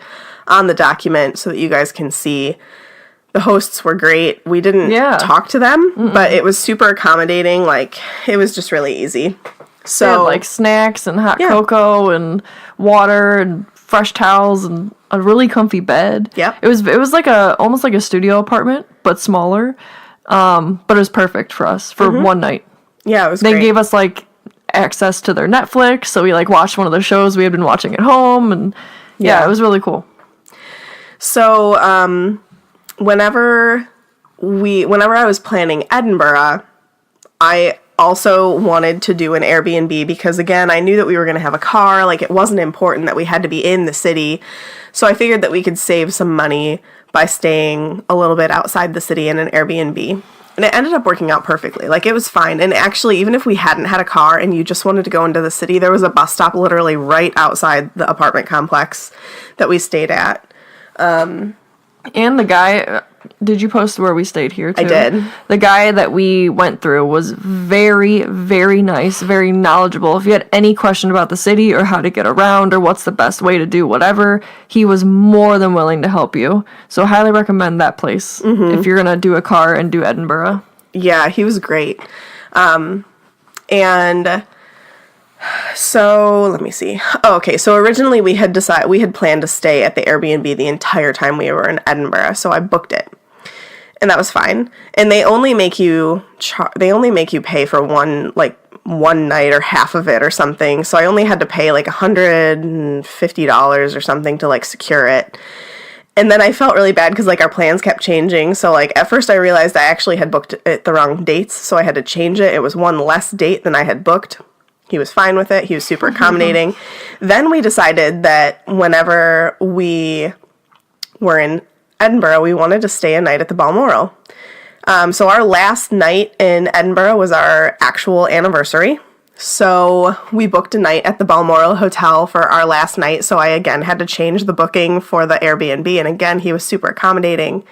on the document so that you guys can see. The hosts were great. We didn't talk to them, but it was super accommodating. Like, it was just really easy. So, they had, like, snacks and hot cocoa and water and fresh towels and a really comfy bed. Yep. It was like almost like a studio apartment, but smaller. But it was perfect for us for one night. Yeah, it was They great. gave us, like, access to their Netflix, so we, like, watched one of the shows we had been watching at home, and it was really cool. So, whenever I was planning Edinburgh, I also wanted to do an Airbnb because, again, I knew that we were going to have a car. Like, it wasn't important that we had to be in the city. So I figured that we could save some money by staying a little bit outside the city in an Airbnb. And it ended up working out perfectly. Like, it was fine. And actually, even if we hadn't had a car and you just wanted to go into the city, there was a bus stop literally right outside the apartment complex that we stayed at. And the guy, did you post where we stayed here, too? I did. The guy that we went through was very, very nice, very knowledgeable. If you had any question about the city or how to get around or what's the best way to do whatever, he was more than willing to help you. So highly recommend that place if you're going to do a car and do Edinburgh. Yeah, he was great. And so let me see. Oh, okay. So originally we had planned to stay at the Airbnb the entire time we were in Edinburgh. So I booked it, and that was fine. And they only make you pay for one night or half of it or something. So I only had to pay like $150 or something to like secure it. And then I felt really bad because like our plans kept changing. So like at first I realized I actually had booked it the wrong dates, so I had to change it. It was one less date than I had booked. He was fine with it. He was super accommodating. Then we decided that whenever we were in Edinburgh, we wanted to stay a night at the Balmoral. So our last night in Edinburgh was our actual anniversary. So we booked a night at the Balmoral Hotel for our last night. So I, again, had to change the booking for the Airbnb. And again, he was super accommodating.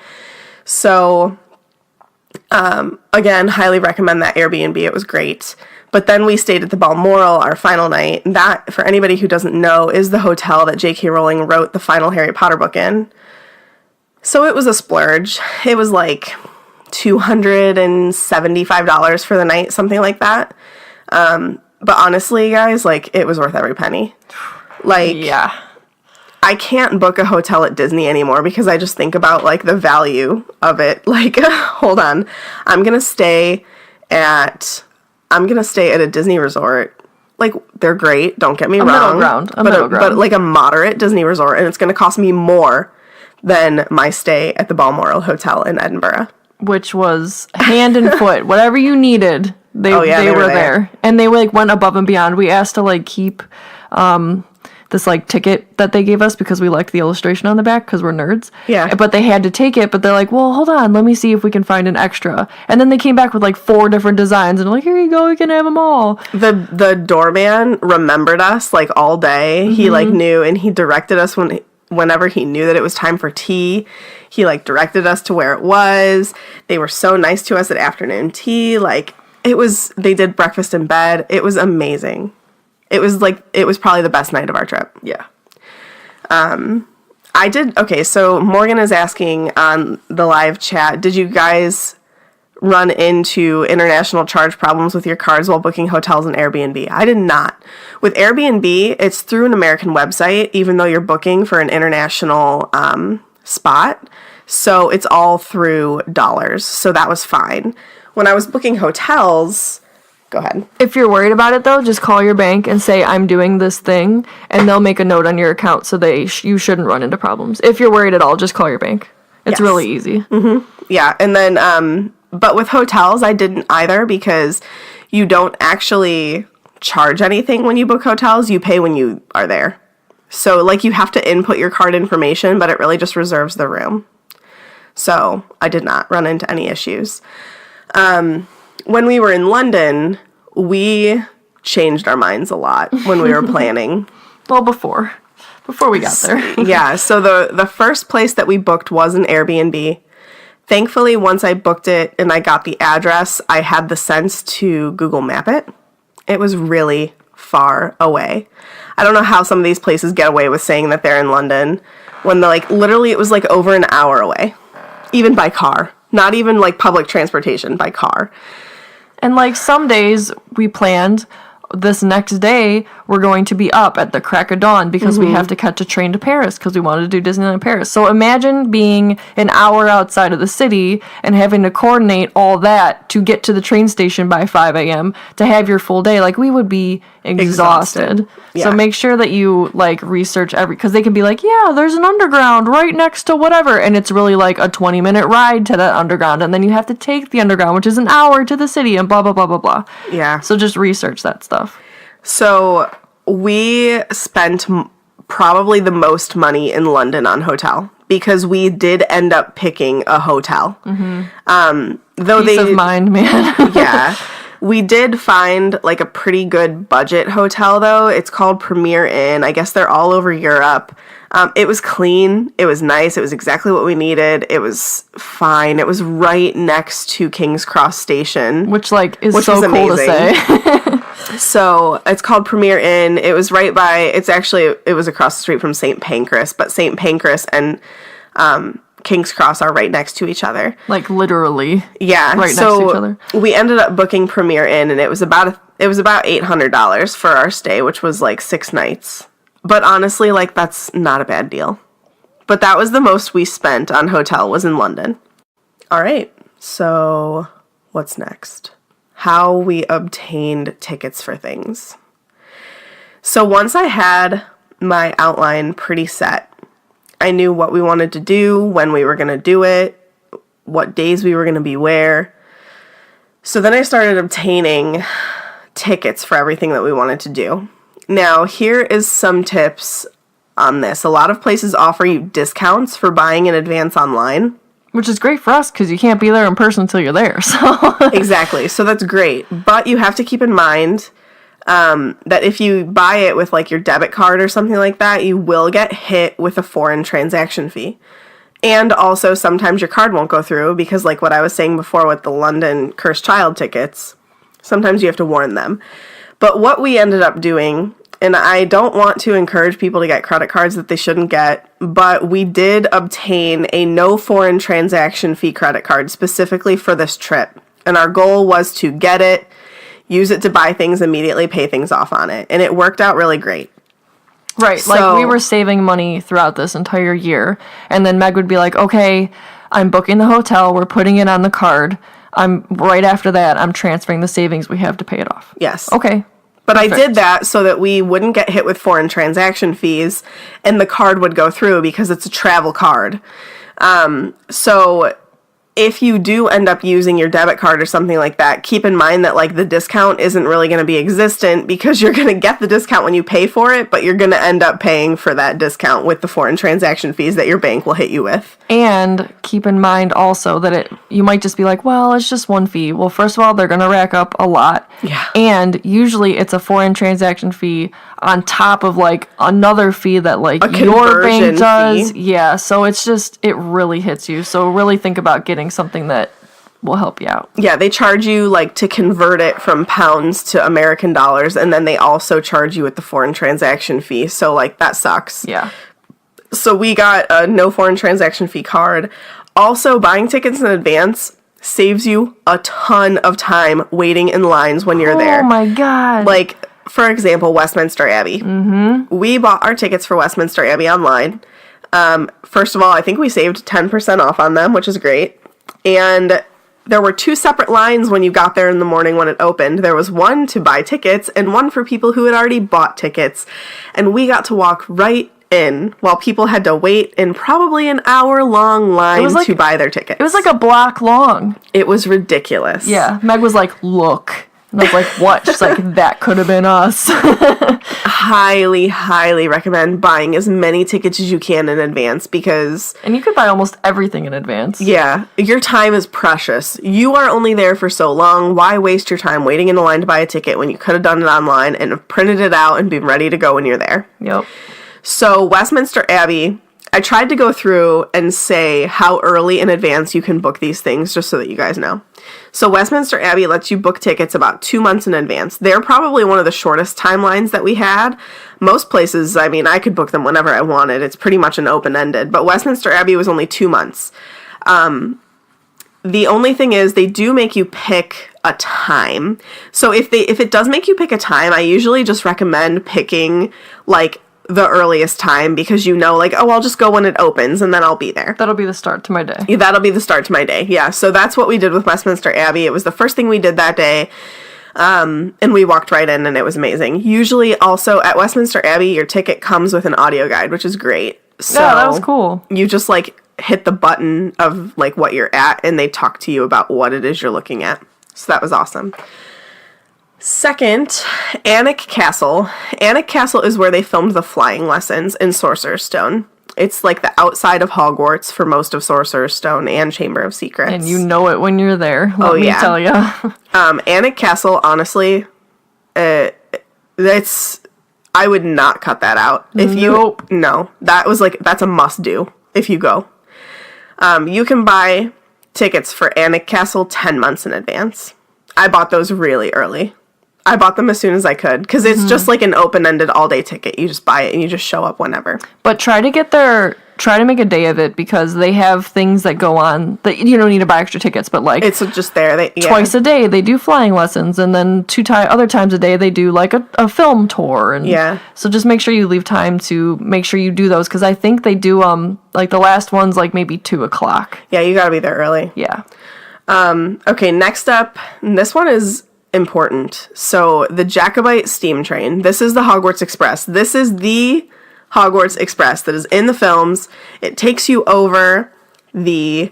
So, again, highly recommend that Airbnb. It was great. But then we stayed at the Balmoral our final night. That, for anybody who doesn't know, is the hotel that J.K. Rowling wrote the final Harry Potter book in. So it was a splurge. It was like $275 for the night, something like that. But honestly, guys, like, it was worth every penny. Like, yeah. I can't book a hotel at Disney anymore because I just think about, like, the value of it. Like, hold on. I'm gonna stay at a Disney resort. Like, they're great, don't get me wrong. Middle ground. But like a moderate Disney resort, and it's going to cost me more than my stay at the Balmoral Hotel in Edinburgh. Which was hand and foot. Whatever you needed, they were there. And they, like, went above and beyond. We asked to, like, keep this, like, ticket that they gave us because we liked the illustration on the back because we're nerds. Yeah. But they had to take it, but they're like, well, hold on, let me see if we can find an extra. And then they came back with, like, 4 different designs, and they're like, here you go, you can have them all. The doorman remembered us, like, all day. Mm-hmm. He, like, knew, and he directed us whenever he knew that it was time for tea. He, like, directed us to where it was. They were so nice to us at afternoon tea. Like, they did breakfast in bed. It was amazing. It was probably the best night of our trip. Yeah. So Morgan is asking on the live chat, did you guys run into international charge problems with your cards while booking hotels and Airbnb? I did not. With Airbnb, it's through an American website, even though you're booking for an international spot. So it's all through dollars. So that was fine. when I was booking hotels, go ahead. If you're worried about it, though, just call your bank and say, I'm doing this thing, and they'll make a note on your account so you shouldn't run into problems. If you're worried at all, just call your bank. It's really easy. Yeah, and then, but with hotels, I didn't either because you don't actually charge anything when you book hotels. You pay when you are there. So, like, you have to input your card information, but it really just reserves the room. So, I did not run into any issues. When we were in London, we changed our minds a lot when we were planning. Well, before we got there. Yeah, so the first place that we booked was an Airbnb. Thankfully, once I booked it and I got the address, I had the sense to Google Map it. It was really far away. I don't know how some of these places get away with saying that they're in London when they're like, literally it was like over an hour away, even by car. Not even like public transportation, by car. And like some days we planned this next day we're going to be up at the crack of dawn because we have to catch a train to Paris because we wanted to do Disneyland in Paris. So imagine being an hour outside of the city and having to coordinate all that to get to the train station by 5 a.m. to have your full day. Like, we would be exhausted. Yeah. So make sure that you like research because they can be like, yeah, there's an underground right next to whatever, and it's really like a 20-minute ride to that underground, and then you have to take the underground, which is an hour to the city, and blah blah blah blah blah. Yeah. So just research that stuff. So we spent probably the most money in London on hotel because we did end up picking a hotel. Though Peace of mind, man. Yeah. We did find like a pretty good budget hotel though. It's called Premier Inn. I guess they're all over Europe. It was clean. It was nice. It was exactly what we needed. It was fine. It was right next to King's Cross Station. Which is which so was cool to amazing. say. So it's called Premier Inn. It was right by, it was across the street from St. Pancras, but St. Pancras and King's Cross are right next to each other. Like literally. Yeah. Right next to each other. We ended up booking Premier Inn, and it was about $800 for our stay, which was like 6 nights. But honestly, like, that's not a bad deal. But that was the most we spent on hotel was in London. All right. So what's next? How we obtained tickets for things. So once I had my outline pretty set, I knew what we wanted to do, when we were going to do it, what days we were going to be where. So then I started obtaining tickets for everything that we wanted to do. Now, here is some tips on this. A lot of places offer you discounts for buying in advance online. Which is great for us because you can't be there in person until you're there. So Exactly. So that's great. But you have to keep in mind that if you buy it with like your debit card or something like that, you will get hit with a foreign transaction fee. And also sometimes your card won't go through because, like what I was saying before with the London Cursed Child tickets, sometimes you have to warn them. But what we ended up doing, and I don't want to encourage people to get credit cards that they shouldn't get, but we did obtain a no foreign transaction fee credit card specifically for this trip. And our goal was to get it, use it to buy things, immediately pay things off on it. And it worked out really great. right, So- like we were saving money throughout this entire year, and then Meg would be like, "Okay, I'm booking the hotel. We're putting it on the card. Right after that, I'm transferring the savings we have to pay it off." Yes. Okay. But Perfect. I did that so that we wouldn't get hit with foreign transaction fees and the card would go through because it's a travel card. So if you do end up using your debit card or something like that, keep in mind that like the discount isn't really going to be existent because you're going to get the discount when you pay for it, but you're going to end up paying for that discount with the foreign transaction fees that your bank will hit you with. And keep in mind also that you might just be like, well, it's just one fee. Well, first of all, they're going to rack up a lot. Yeah. And usually it's a foreign transaction fee on top of like another fee that like your bank conversion does. fee. Yeah. So it's just, it really hits you. So really think about getting something that will help you out. Yeah, they charge you like to convert it from pounds to American dollars, and then they also charge you with the foreign transaction fee. So like that sucks. Yeah. So we got a no foreign transaction fee card. Also, buying tickets in advance saves you a ton of time waiting in lines when you're there. Oh my God. Like, for example, Westminster Abbey. Mm-hmm. We bought our tickets for Westminster Abbey online. First of all, I think we saved 10% off on them, which is great. And there were 2 separate lines when you got there in the morning when it opened. There was one to buy tickets and one for people who had already bought tickets. And we got to walk right in while people had to wait in probably an hour-long line to buy their tickets. It was like a block long. It was ridiculous. Yeah. Meg was like, look. And I was like, what? She's like, that could have been us. Highly, highly recommend buying as many tickets as you can in advance because... And you could buy almost everything in advance. Yeah. Your time is precious. You are only there for so long. Why waste your time waiting in a line to buy a ticket when you could have done it online and have printed it out and been ready to go when you're there? Yep. So, Westminster Abbey, I tried to go through and say how early in advance you can book these things, just so that you guys know. So, Westminster Abbey lets you book tickets about 2 months in advance. They're probably one of the shortest timelines that we had. Most places, I mean, I could book them whenever I wanted. It's pretty much an open-ended. But Westminster Abbey was only 2 months. The only thing is they do make you pick a time. So, if it does make you pick a time, I usually just recommend picking, like, the earliest time because you know, like, oh, I'll just go when it opens and then I'll be there. That'll be the start to my day. Yeah, that'll be the start to my day. Yeah, so that's what we did with Westminster Abbey. It was the first thing we did that day, and we walked right in and it was amazing. Usually also at Westminster Abbey, your ticket comes with an audio guide, which is great. So yeah, that was cool. You just, like, hit the button of, like, what you're at and they talk to you about what it is you're looking at. So that was awesome. Second, Alnwick Castle. Alnwick Castle is where they filmed the flying lessons in Sorcerer's Stone. It's like the outside of Hogwarts for most of Sorcerer's Stone and Chamber of Secrets. And you know it when you're there. Let me tell you. Alnwick Castle, honestly, it's... I would not cut that out. Nope. No. That's a must-do if you go. You can buy tickets for Alnwick Castle 10 months in advance. I bought those really early. I bought them as soon as I could, because it's just like an open-ended all-day ticket. You just buy it and you just show up whenever. But try to make a day of it, because they have things that go on that you don't need to buy extra tickets, but like... It's just there. Twice a day they do flying lessons, and then other times a day they do like a film tour. And yeah. So just make sure you leave time to make sure you do those, because I think they do, like the last one's like maybe 2:00. Yeah, you gotta be there early. Yeah. Okay, next up, this one is important. So, the Jacobite steam train. This is the Hogwarts Express. This is the Hogwarts Express that is in the films. It takes you over the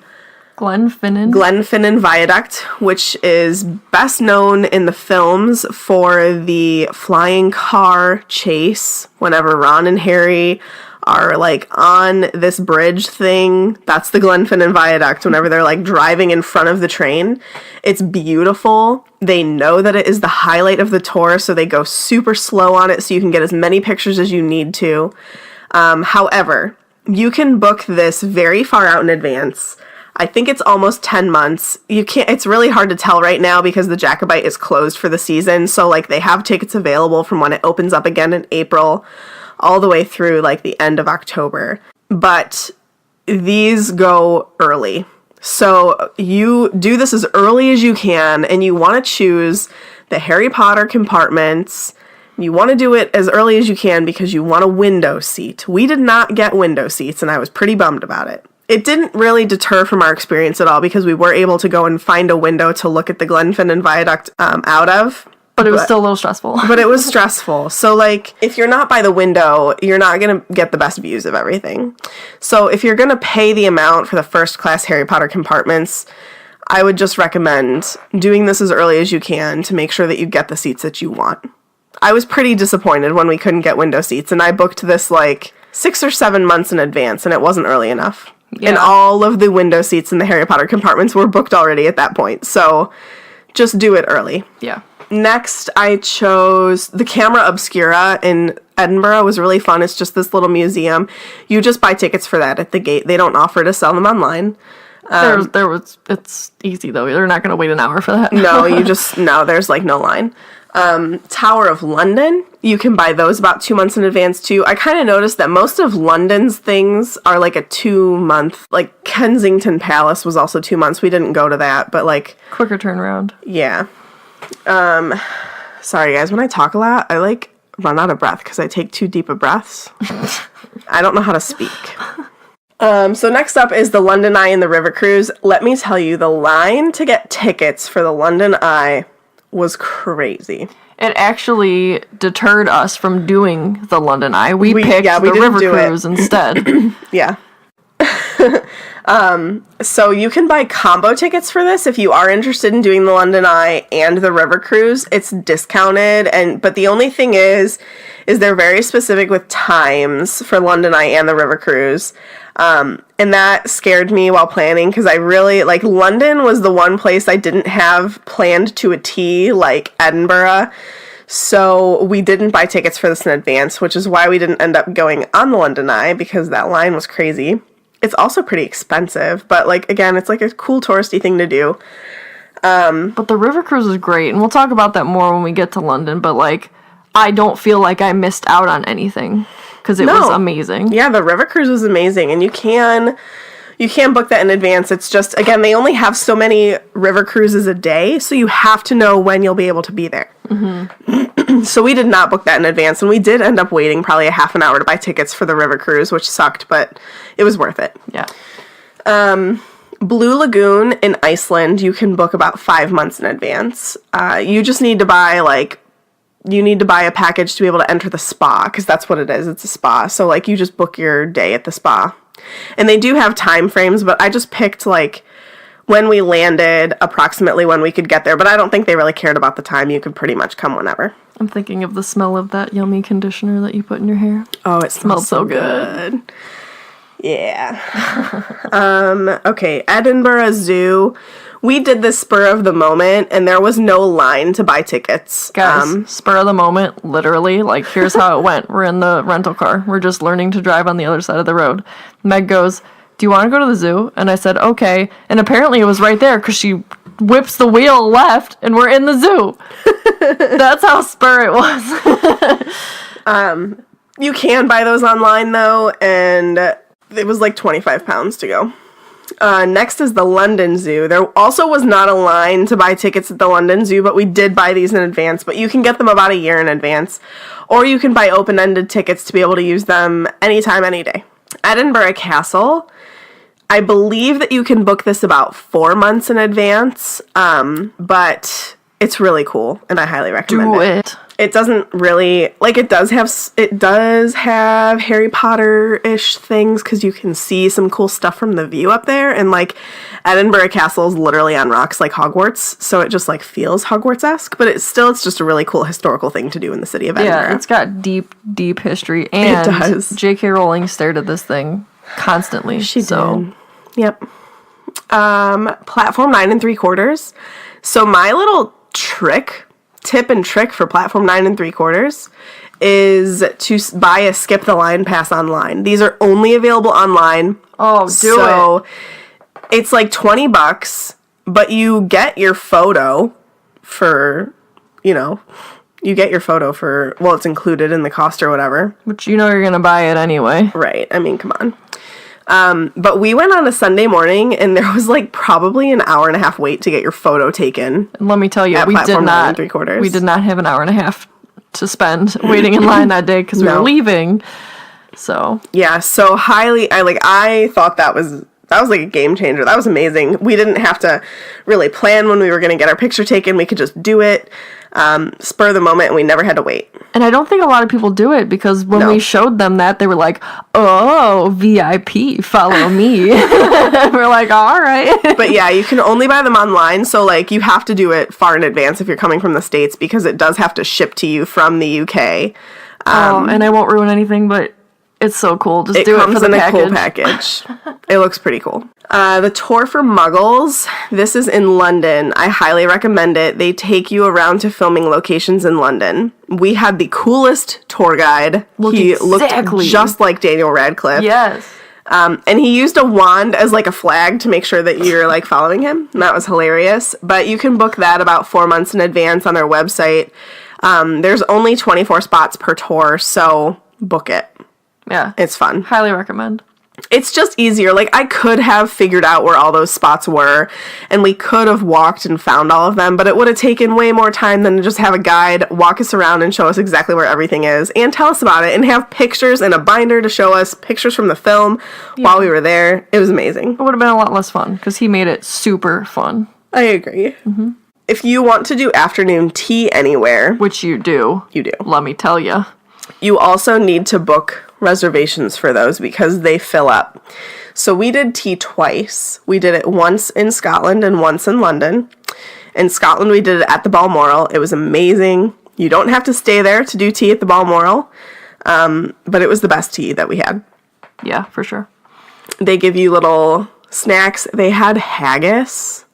Glenfinnan Viaduct, which is best known in the films for the flying car chase whenever Ron and Harry are, like, on this bridge thing. That's the Glenfinnan Viaduct whenever they're, like, driving in front of the train. It's beautiful. They know that it is the highlight of the tour, so they go super slow on it so you can get as many pictures as you need to. However, you can book this very far out in advance. I think it's almost 10 months. It's really hard to tell right now because the Jacobite is closed for the season, so, like, they have tickets available from when it opens up again in April all the way through, like, the end of October. But these go early. So you do this as early as you can, and you want to choose the Harry Potter compartments. You want to do it as early as you can because you want a window seat. We did not get window seats, and I was pretty bummed about it. It didn't really deter from our experience at all because we were able to go and find a window to look at the Glenfinnan Viaduct out of. But it was still a little stressful. But it was stressful. So, like, if you're not by the window, you're not going to get the best views of everything. So, if you're going to pay the amount for the first-class Harry Potter compartments, I would just recommend doing this as early as you can to make sure that you get the seats that you want. I was pretty disappointed when we couldn't get window seats, and I booked this, like, 6 or 7 months in advance, and it wasn't early enough. Yeah. And all of the window seats in the Harry Potter compartments were booked already at that point. So, just do it early. Yeah. Next, I chose the Camera Obscura in Edinburgh. It was really fun. It's just this little museum. You just buy tickets for that at the gate. They don't offer to sell them online. It's easy, though. They're not going to wait an hour for that. No, there's, like, no line. Tower of London, you can buy those about 2 months in advance, too. I kind of noticed that most of London's things are, like, a 2-month, like, Kensington Palace was also 2 months. We didn't go to that, but, like... Quicker turnaround. Yeah. Sorry guys, when I talk a lot, I, like, run out of breath because I take too deep of breaths. I don't know how to speak. So next up is the London Eye and the River Cruise. Let me tell you, the line to get tickets for the London Eye was crazy. It actually deterred us from doing the London Eye. We picked the River Cruise instead. Yeah. So you can buy combo tickets for this if you are interested in doing the London Eye and the River Cruise. It's discounted, but the only thing is they're very specific with times for London Eye and the River Cruise. And that scared me while planning because I really, London was the one place I didn't have planned to a T, like Edinburgh. So we didn't buy tickets for this in advance, which is why we didn't end up going on the London Eye because that line was crazy. It's also pretty expensive, but, again, it's, a cool touristy thing to do. But the River Cruise is great, and we'll talk about that more when we get to London, but, I don't feel like I missed out on anything, because it was amazing. Yeah, the River Cruise was amazing, and you can book that in advance. It's just, again, they only have so many river cruises a day, so you have to know when you'll be able to be there. Mm-hmm. So we did not book that in advance, and we did end up waiting probably a half an hour to buy tickets for the River Cruise, which sucked, but it was worth it. Yeah. Blue Lagoon in Iceland, you can book about 5 months in advance. You just need to buy, a package to be able to enter the spa, because that's what it is. It's a spa. So, you just book your day at the spa. And they do have time frames, but I just picked, when we landed, approximately when we could get there. But I don't think they really cared about the time. You could pretty much come whenever. I'm thinking of the smell of that yummy conditioner that you put in your hair. Oh, it smells so good. Yeah. Okay, Edinburgh Zoo. We did this spur of the moment, and there was no line to buy tickets. Guys, spur of the moment, literally. Here's how it went. We're in the rental car. We're just learning to drive on the other side of the road. Meg goes, do you want to go to the zoo? And I said, okay. And apparently it was right there, because she whips the wheel left, and we're in the zoo. That's how spur it was. You can buy those online, though, and it was 25 pounds to go. Next is the London Zoo. There also was not a line to buy tickets at the London Zoo, but we did buy these in advance. But you can get them about a year in advance. Or you can buy open-ended tickets to be able to use them anytime, any day. Edinburgh Castle, I believe that you can book this about 4 months in advance, but it's really cool, and I highly recommend it. It doesn't really, it does have Harry Potter-ish things, because you can see some cool stuff from the view up there, and, Edinburgh Castle is literally on rocks like Hogwarts, so it just, feels Hogwarts-esque, but it's just a really cool historical thing to do in the city of Edinburgh. Yeah, it's got deep, deep history, and it does. J.K. Rowling stared at this thing constantly. She did. Yep. Platform 9 3/4. So my little tip and trick for Platform 9 3/4 is to buy a Skip the Line pass online. These are only available online. Oh, So it's $20, but you get your photo for, it's included in the cost or whatever. But you're going to buy it anyway. Right. I mean, come on. But we went on a Sunday morning, and there was probably an hour and a half wait to get your photo taken. And let me tell you, we did not have an hour and a half to spend waiting in line that day because we were leaving. So yeah, so I thought that was a game changer. That was amazing. We didn't have to really plan when we were going to get our picture taken. We could just do it. Spur of the moment, and we never had to wait. And I don't think a lot of people do it, because when we showed them that, they were like, oh, VIP, follow me. We're like, all right. But yeah, you can only buy them online, so you have to do it far in advance if you're coming from the States, because it does have to ship to you from the UK. And I won't ruin anything, but it's so cool. Just do it for the package. It comes in a cool package. It looks pretty cool. The tour for Muggles. This is in London. I highly recommend it. They take you around to filming locations in London. We had the coolest tour guide. He looked just like Daniel Radcliffe. Yes. And he used a wand as a flag to make sure that you're following him. And that was hilarious. But you can book that about 4 months in advance on their website. There's only 24 spots per tour, so book it. Yeah. It's fun. Highly recommend. it's just easier. Like, I could have figured out where all those spots were, and we could have walked and found all of them, but it would have taken way more time than to just have a guide walk us around and show us exactly where everything is, and tell us about it, and have pictures and a binder to show us pictures from the film while we were there. It was amazing. It would have been a lot less fun, because he made it super fun. I agree. Mm-hmm. If you want to do afternoon tea anywhere... Which you do. You do. Let me tell you. You also need to book reservations for those because they fill up. So we did tea twice. We did it once in Scotland and once in London. In Scotland, we did it at the Balmoral. It was amazing. You don't have to stay there to do tea at the Balmoral, but it was the best tea that we had. Yeah, for sure. They give you little snacks. They had haggis,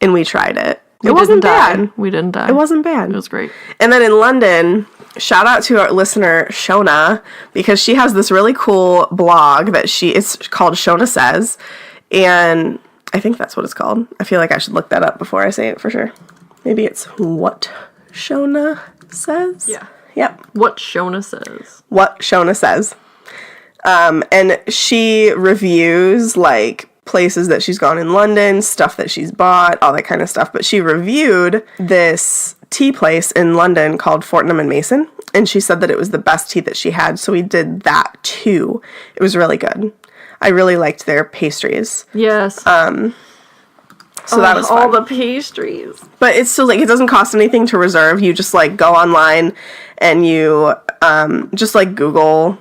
and we tried it. It wasn't bad. We didn't die. It wasn't bad. It was great. And then in London, shout out to our listener, Shona, because she has this really cool blog that it's called Shona Says. And I think that's what it's called. I feel like I should look that up before I say it for sure. Maybe it's What Shona Says? Yeah. Yep. What Shona Says. What Shona Says. And she reviews, like, places that she's gone in London, stuff that she's bought, all that kind of stuff. But she reviewed this tea place in London called Fortnum & Mason, and she said that it was the best tea that she had, so we did that too. It was really good. I really liked their pastries. Yes. So that was fun. All the pastries. But it's still, like, it doesn't cost anything to reserve. You just, like, go online and you just, like, Google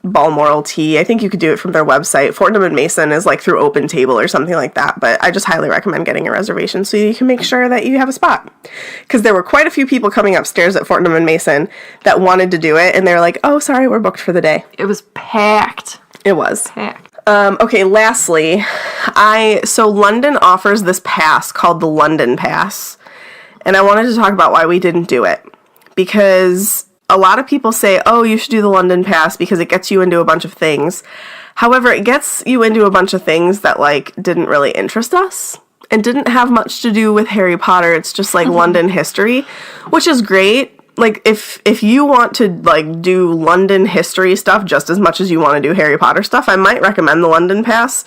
Balmoral tea. I think you could do it from their website. Fortnum & Mason is, like, through Open Table or something like that, but I just highly recommend getting a reservation so you can make sure that you have a spot. Because there were quite a few people coming upstairs at Fortnum & Mason that wanted to do it, and they were like, oh, sorry, we're booked for the day. It was packed. It was. Packed. Okay, lastly, so London offers this pass called the London Pass, and I wanted to talk about why we didn't do it. Because a lot of people say, oh, you should do the London Pass because it gets you into a bunch of things. However, it gets you into a bunch of things that, like, didn't really interest us and didn't have much to do with Harry Potter. It's just, like, London history, which is great. Like, if you want to, like, do London history stuff just as much as you want to do Harry Potter stuff, I might recommend the London Pass.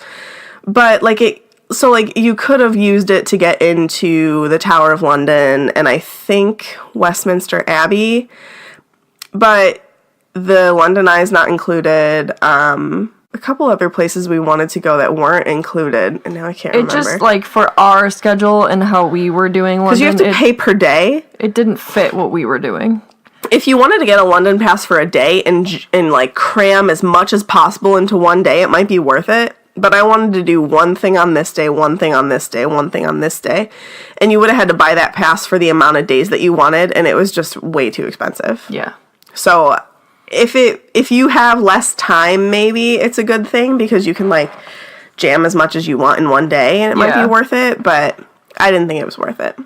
But, like, you could have used it to get into the Tower of London and I think Westminster Abbey. But the London Eye is not included. A couple other places we wanted to go that weren't included, and now I can't remember. It just, like, for our schedule and how we were doing London, because you have to pay per day. It didn't fit what we were doing. If you wanted to get a London Pass for a day and like, cram as much as possible into one day, it might be worth it. But I wanted to do one thing on this day, one thing on this day, one thing on this day. And you would have had to buy that pass for the amount of days that you wanted, and it was just way too expensive. Yeah. So if you have less time, maybe it's a good thing because you can, like, jam as much as you want in one day and it might be worth it, but I didn't think it was worth it.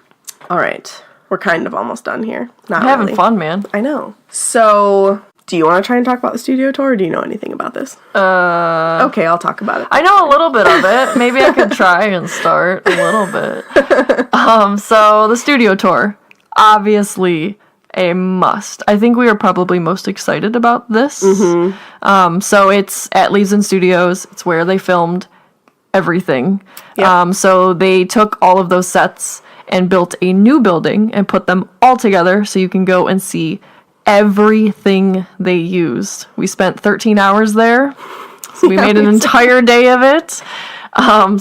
All right. We're kind of almost done here. Not really. Having fun, man. I know. So, do you want to try and talk about the studio tour, or do you know anything about this? Okay, I'll talk about it. I know a little bit of it. Maybe I could try and start a little bit. So the studio tour, obviously a must. I think we were probably most excited about this. Mm-hmm. So it's at Leavesden Studios. It's where they filmed everything. Yep. So they took all of those sets and built a new building and put them all together so you can go and see everything they used. We spent 13 hours there. So we made an entire day of it.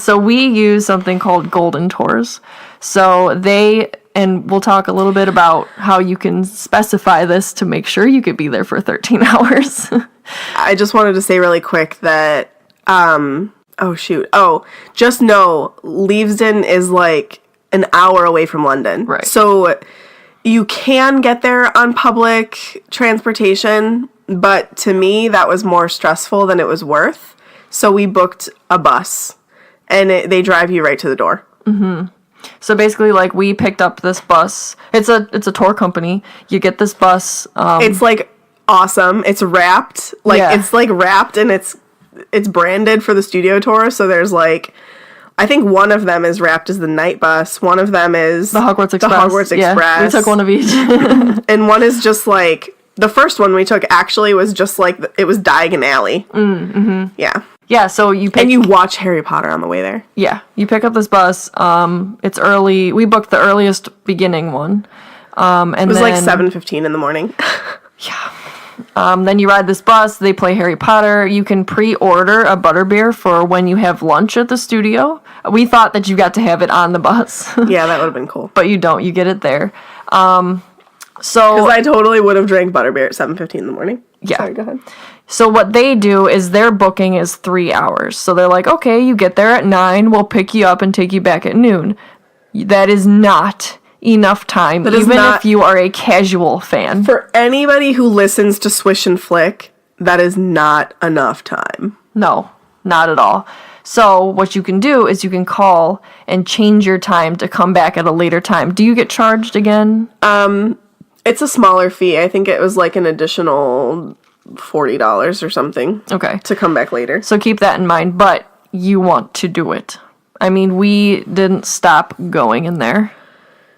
So we used something called Golden Tours. So and we'll talk a little bit about how you can specify this to make sure you could be there for 13 hours. I just wanted to say really quick that, just know Leavesden is like an hour away from London. Right. So you can get there on public transportation, but to me that was more stressful than it was worth. So we booked a bus, and they drive you right to the door. Mm-hmm. So basically, like, we picked up this bus. It's a tour company. You get this bus. It's, like, awesome. It's wrapped. Like, it's, like, wrapped, and it's branded for the studio tour. So there's, like, I think one of them is wrapped as the night bus. One of them is the Hogwarts Express. Express. We took one of each. And one is just, like, the first one we took actually was just, like, it was Diagon Alley. Mm-hmm. Yeah. Yeah, so you pick... And you watch Harry Potter on the way there. Yeah, you pick up this bus. It's early. We booked the earliest beginning one. And it was like 7:15 in the morning. Then you ride this bus. They play Harry Potter. You can pre-order a butterbeer for when you have lunch at the studio. We thought that you got to have it on the bus. Yeah, that would have been cool. But you don't. You get it there. Because I totally would have drank butterbeer at 7:15 in the morning. Yeah. Sorry, go ahead. So what they do is their booking is 3 hours. So they're like, okay, you get there at 9. We'll pick you up and take you back at noon. That is not enough time, even if you are a casual fan. For anybody who listens to Swish and Flick, that is not enough time. No, not at all. So what you can do is you can call and change your time to come back at a later time. Do you get charged again? It's a smaller fee. I think it was like an additional $40 or something. Okay. To come back later. So keep that in mind, but you want to do it. I mean, we didn't stop going in there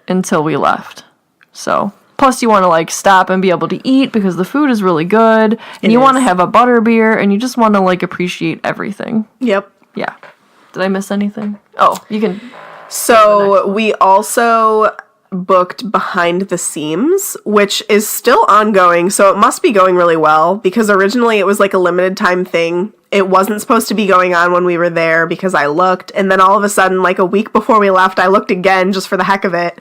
until we left. So, plus you want to like stop and be able to eat because the food is really good, and you want to have a butterbeer, and you just want to like appreciate everything. Yep. Yeah. Did I miss anything? Oh, you can. So we also booked Behind the Seams, which is still ongoing, so it must be going really well, because originally it was like a limited time thing. It wasn't supposed to be going on when we were there because I looked, and then all of a sudden, like a week before we left, I looked again just for the heck of it,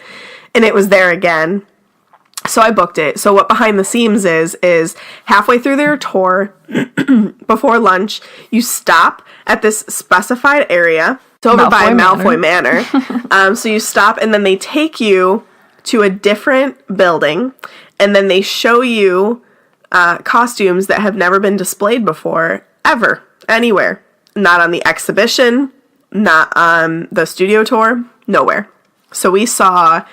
and it was there again. So I booked it. So what Behind the Seams is halfway through their tour, before lunch, you stop at this specified area. It's over by Malfoy Manor. So you stop, and then they take you to a different building, and then they show you costumes that have never been displayed before, ever, anywhere. Not on the exhibition, not on the studio tour, nowhere. So we saw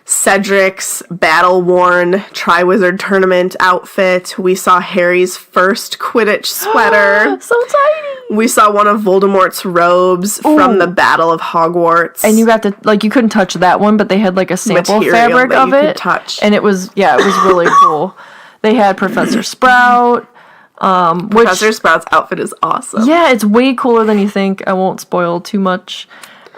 Cedric's battle-worn Triwizard Tournament outfit. We saw Harry's first Quidditch sweater. So tiny! We saw one of Voldemort's robes from the Battle of Hogwarts. And you got to, like, you couldn't touch that one, but they had, like, a sample fabric of it. Touch. And it was really cool. They had Professor Sprout. Professor Sprout's outfit is awesome. Yeah, it's way cooler than you think. I won't spoil too much.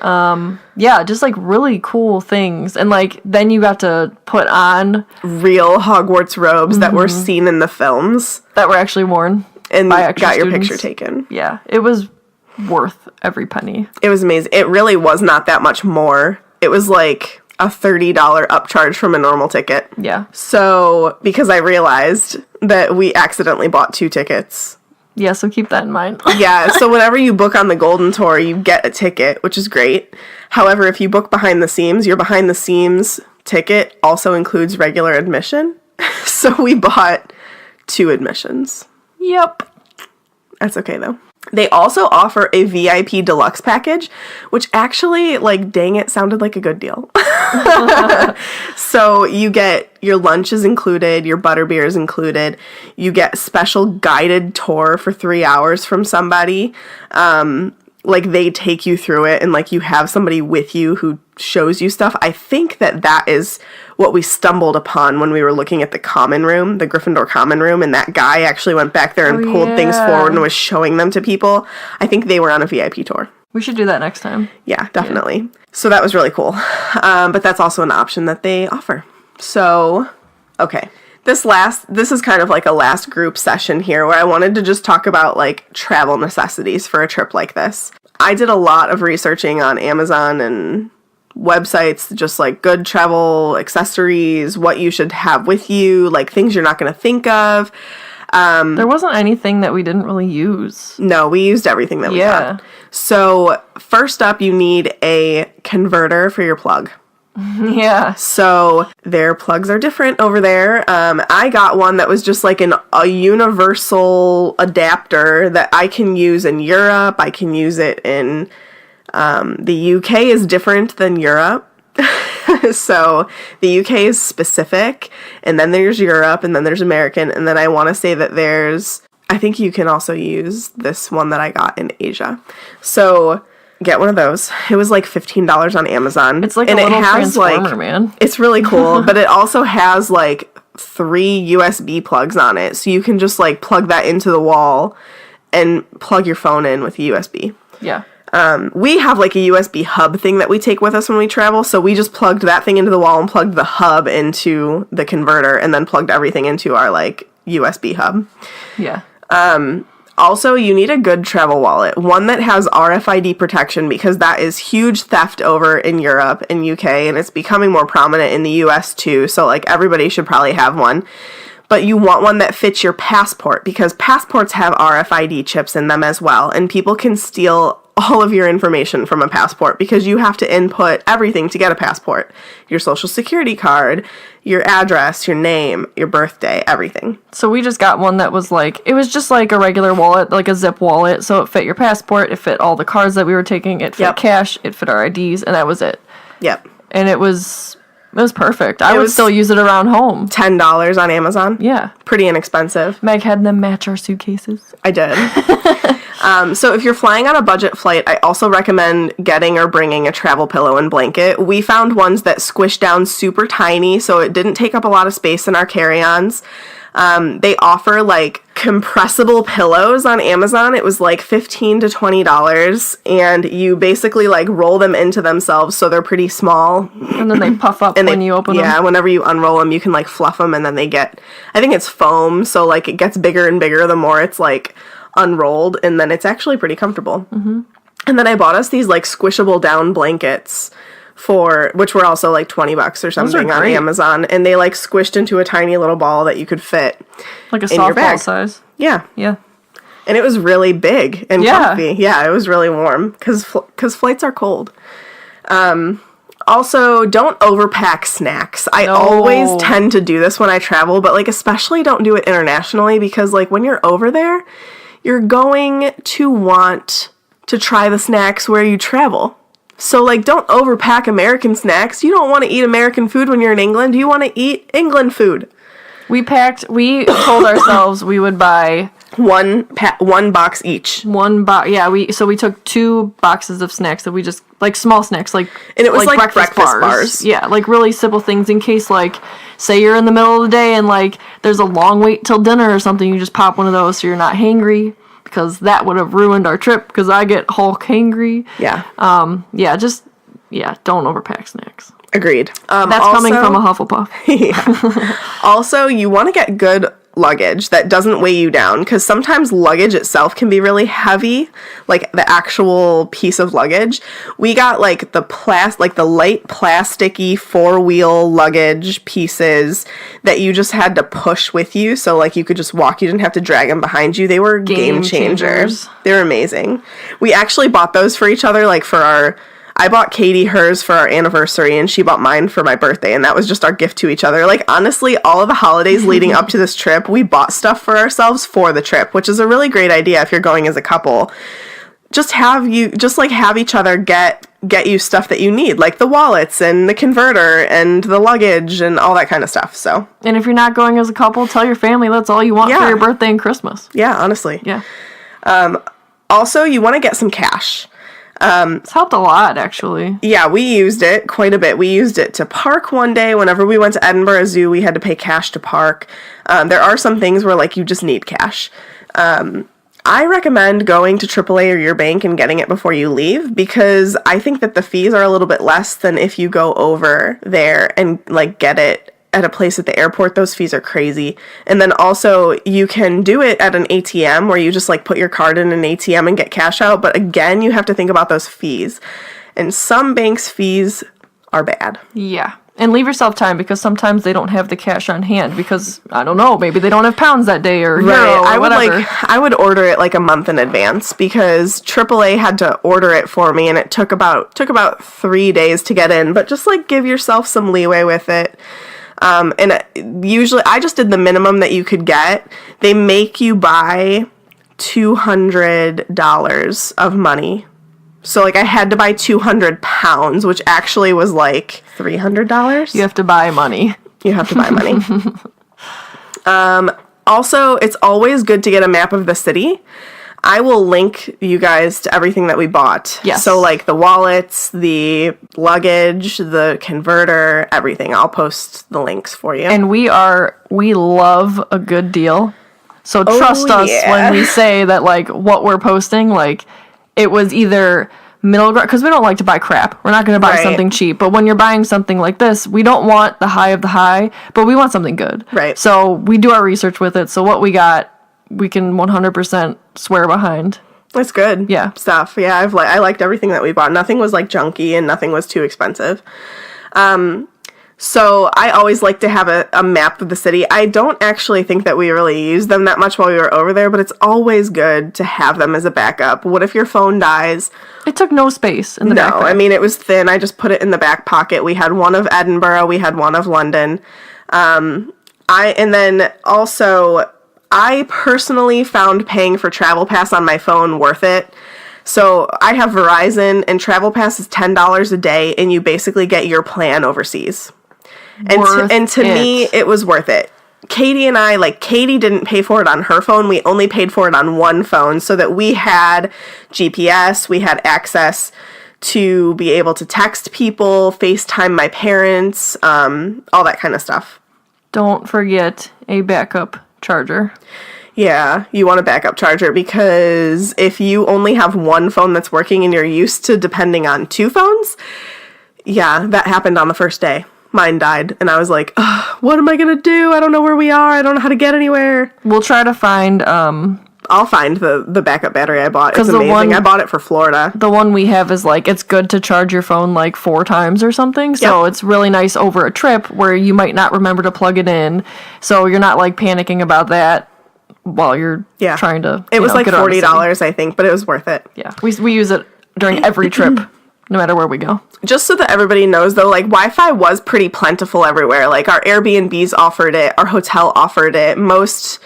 Yeah, just like really cool things. And like then you got to put on real Hogwarts robes that were seen in the films. That were actually worn. And by got your students. picture taken. Yeah, it was worth every penny. It was amazing. It really was not that much more. It was like a $30 upcharge from a normal ticket. Yeah. So, because I realized that we accidentally bought 2 tickets. Yeah, so keep that in mind. Yeah, so whenever you book on the Golden Tour, you get a ticket, which is great. However, if you book Behind the Seams, your Behind the Seams ticket also includes regular admission. So we bought 2 admissions. Yep. That's okay, though. They also offer a VIP deluxe package, which actually, like, dang it, sounded like a good deal. So you get your lunch is included, your butterbeer is included, you get a special guided tour for 3 hours from somebody. Like, they take you through it, and, like, you have somebody with you who shows you stuff. I think that is what we stumbled upon when we were looking at the common room, the Gryffindor common room, and that guy actually went back there and pulled things forward and was showing them to people. I think they were on a VIP tour. We should do that next time. Yeah, definitely. Yeah. So that was really cool. But that's also an option that they offer. So, okay. This is kind of like a last group session here where I wanted to just talk about like travel necessities for a trip like this. I did a lot of researching on Amazon and websites, just like good travel accessories, what you should have with you, like things you're not going to think of. There wasn't anything that we didn't really use. No, we used everything that we got. So first up, you need a converter for your plug. Yeah. So their plugs are different over there. I got one that was just like a universal adapter that I can use in Europe. I can use it in the UK is different than Europe. So the UK is specific, and then there's Europe, and then there's American, and then I want to say that I think you can also use this one that I got in Asia. So get one of those. It was like $15 on Amazon. It's like a little transformer, man. It's really cool, but it also has like 3 USB plugs on it, so you can just like plug that into the wall and plug your phone in with a USB. Yeah. We have like a USB hub thing that we take with us when we travel, so we just plugged that thing into the wall and plugged the hub into the converter and then plugged everything into our like USB hub. Yeah. Also, you need a good travel wallet, one that has RFID protection, because that is huge theft over in Europe and UK, and it's becoming more prominent in the US too, so like everybody should probably have one. But you want one that fits your passport, because passports have RFID chips in them as well, and people can steal all of your information from a passport because you have to input everything to get a passport. Your social security card, your address, your name, your birthday, everything. So we just got one that was like, it was just like a regular wallet, like a zip wallet. So it fit your passport, it fit all the cards that we were taking, it fit cash, it fit our IDs, and that was it. Yep. And it was perfect. I would still use it around home. $10 on Amazon. Yeah. Pretty inexpensive. Meg had them match our suitcases. I did. So if you're flying on a budget flight, I also recommend getting or bringing a travel pillow and blanket. We found ones that squish down super tiny, so it didn't take up a lot of space in our carry-ons. They offer like compressible pillows on Amazon. It was like $15 to $20, and you basically like roll them into themselves, so they're pretty small. And then they puff up when you open them. Yeah, whenever you unroll them, you can like fluff them, and then they get, I think it's foam, so like it gets bigger and bigger the more it's like unrolled, and then it's actually pretty comfortable. Mm-hmm. And then I bought us these like squishable down blankets which were also like $20 or something on Amazon, and they like squished into a tiny little ball that you could fit like a in your bag. softball size. Yeah. Yeah. And it was really big and comfy. Yeah, it was really warm because flights are cold. Also, don't overpack snacks. I always tend to do this when I travel, but like especially don't do it internationally, because like when you're over there, you're going to want to try the snacks where you travel. So, like, don't overpack American snacks. You don't want to eat American food when you're in England. You want to eat England food. We told ourselves we would buy one box each. Yeah, we took 2 boxes of snacks that we just, like, small snacks, like... And it was like breakfast bars. Yeah, like, really simple things in case, like, say you're in the middle of the day and, like, there's a long wait till dinner or something, you just pop one of those so you're not hangry. Because that would have ruined our trip, because I get Hulk hangry. Yeah. Don't overpack snacks. Agreed. That's coming from a Hufflepuff. Yeah. Also, you want to get good luggage that doesn't weigh you down, because sometimes luggage itself can be really heavy, like the actual piece of luggage. We got like the light plasticky 4-wheel luggage pieces that you just had to push with you, so like you could just walk, you didn't have to drag them behind you. They were game changers. They're amazing. We actually bought those for each other, like I bought Katie hers for our anniversary, and she bought mine for my birthday, and that was just our gift to each other. Like, honestly, all of the holidays leading up to this trip, we bought stuff for ourselves for the trip, which is a really great idea if you're going as a couple. Just have each other get you stuff that you need, like the wallets and the converter and the luggage and all that kind of stuff. So, and if you're not going as a couple, tell your family that's all you want for your birthday and Christmas. Yeah, honestly. Yeah. Also, you want to get some cash. It's helped a lot, actually. Yeah, we used it quite a bit. We used it to park one day. Whenever we went to Edinburgh Zoo, we had to pay cash to park. There are some things where, like, you just need cash. I recommend going to AAA or your bank and getting it before you leave, because I think that the fees are a little bit less than if you go over there and, like, get it at a place at the airport. Those fees are crazy. And then also you can do it at an ATM where you just like put your card in an ATM and get cash out. But again, you have to think about those fees. And some banks' fees are bad. Yeah. And leave yourself time, because sometimes they don't have the cash on hand because, I don't know, maybe they don't have pounds that day or euro or whatever. I would order it like a month in advance, because AAA had to order it for me, and it took about 3 days to get in. But just like give yourself some leeway with it. And usually I just did the minimum that you could get. They make you buy $200 of money. So like I had to buy 200 pounds, which actually was like $300. You have to buy money. You have to buy money. Also, it's always good to get a map of the city. I will link you guys to everything that we bought. Yes. So, like, the wallets, the luggage, the converter, everything. I'll post the links for you. And we love a good deal. So trust us yeah. when we say that, like, what we're posting, like, it was either middle ground, because we don't like to buy crap. We're not going to buy Right. something cheap. But when you're buying something like this, we don't want the high of the high, but we want something good. Right. So we do our research with it. So what we got, we can 100% swear behind. It's good. Yeah. Stuff. Yeah, I liked everything that we bought. Nothing was like junky and nothing was too expensive. So I always like to have a map of the city. I don't actually think that we really used them that much while we were over there, but it's always good to have them as a backup. What if your phone dies? It took no space in the backpack. No, I mean, it was thin. I just put it in the back pocket. We had one of Edinburgh. We had one of London. And then also, I personally found paying for Travel Pass on my phone worth it. So I have Verizon, and Travel Pass is $10 a day, and you basically get your plan overseas. And to me, it was worth it. Katie and I, like, Katie didn't pay for it on her phone. We only paid for it on one phone so that we had GPS, we had access to be able to text people, FaceTime my parents, all that kind of stuff. Don't forget a backup charger. Yeah, you want a backup charger because if you only have one phone that's working and you're used to depending on two phones, yeah, that happened on the first day. Mine died, and I was like, what am I gonna do? I don't know where we are. I don't know how to get anywhere. We'll try to find, I'll find the backup battery I bought. It's 'Cause the amazing. one- I bought it for Florida. the one we have is, like, it's good to charge your phone, like, 4 times or something. So Yep. it's really nice over a trip where you might not remember to plug it in. So you're not, like, panicking about that while you're trying to, It was like get around the city. $40, I think, but it was worth it. Yeah, we use it during every trip, no matter where we go. Just so that everybody knows, though, like, Wi-Fi was pretty plentiful everywhere. Like, our Airbnbs offered it, our hotel offered it, most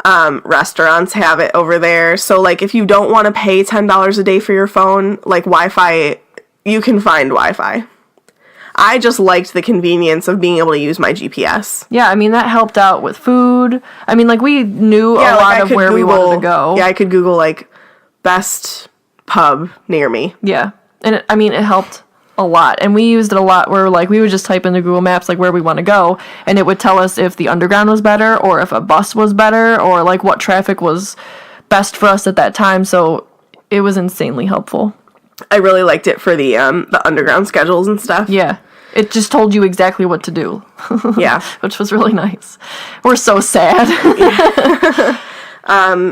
restaurants have it over there. So, like, if you don't want to pay $10 a day for your phone, like, Wi-Fi, you can find Wi-Fi. I just liked the convenience of being able to use my GPS. Yeah, I mean, that helped out with food. I mean, like, we knew a lot of where we wanted to go. Yeah, I could Google, like, best pub near me. Yeah. And it helped a lot. And we used it a lot where, like, we would just type into Google Maps, like, where we want to go, and it would tell us if the underground was better or if a bus was better or, like, what traffic was best for us at that time. So it was insanely helpful. I really liked it for the underground schedules and stuff. Yeah. It just told you exactly what to do. Yeah. Which was really nice. We're so sad.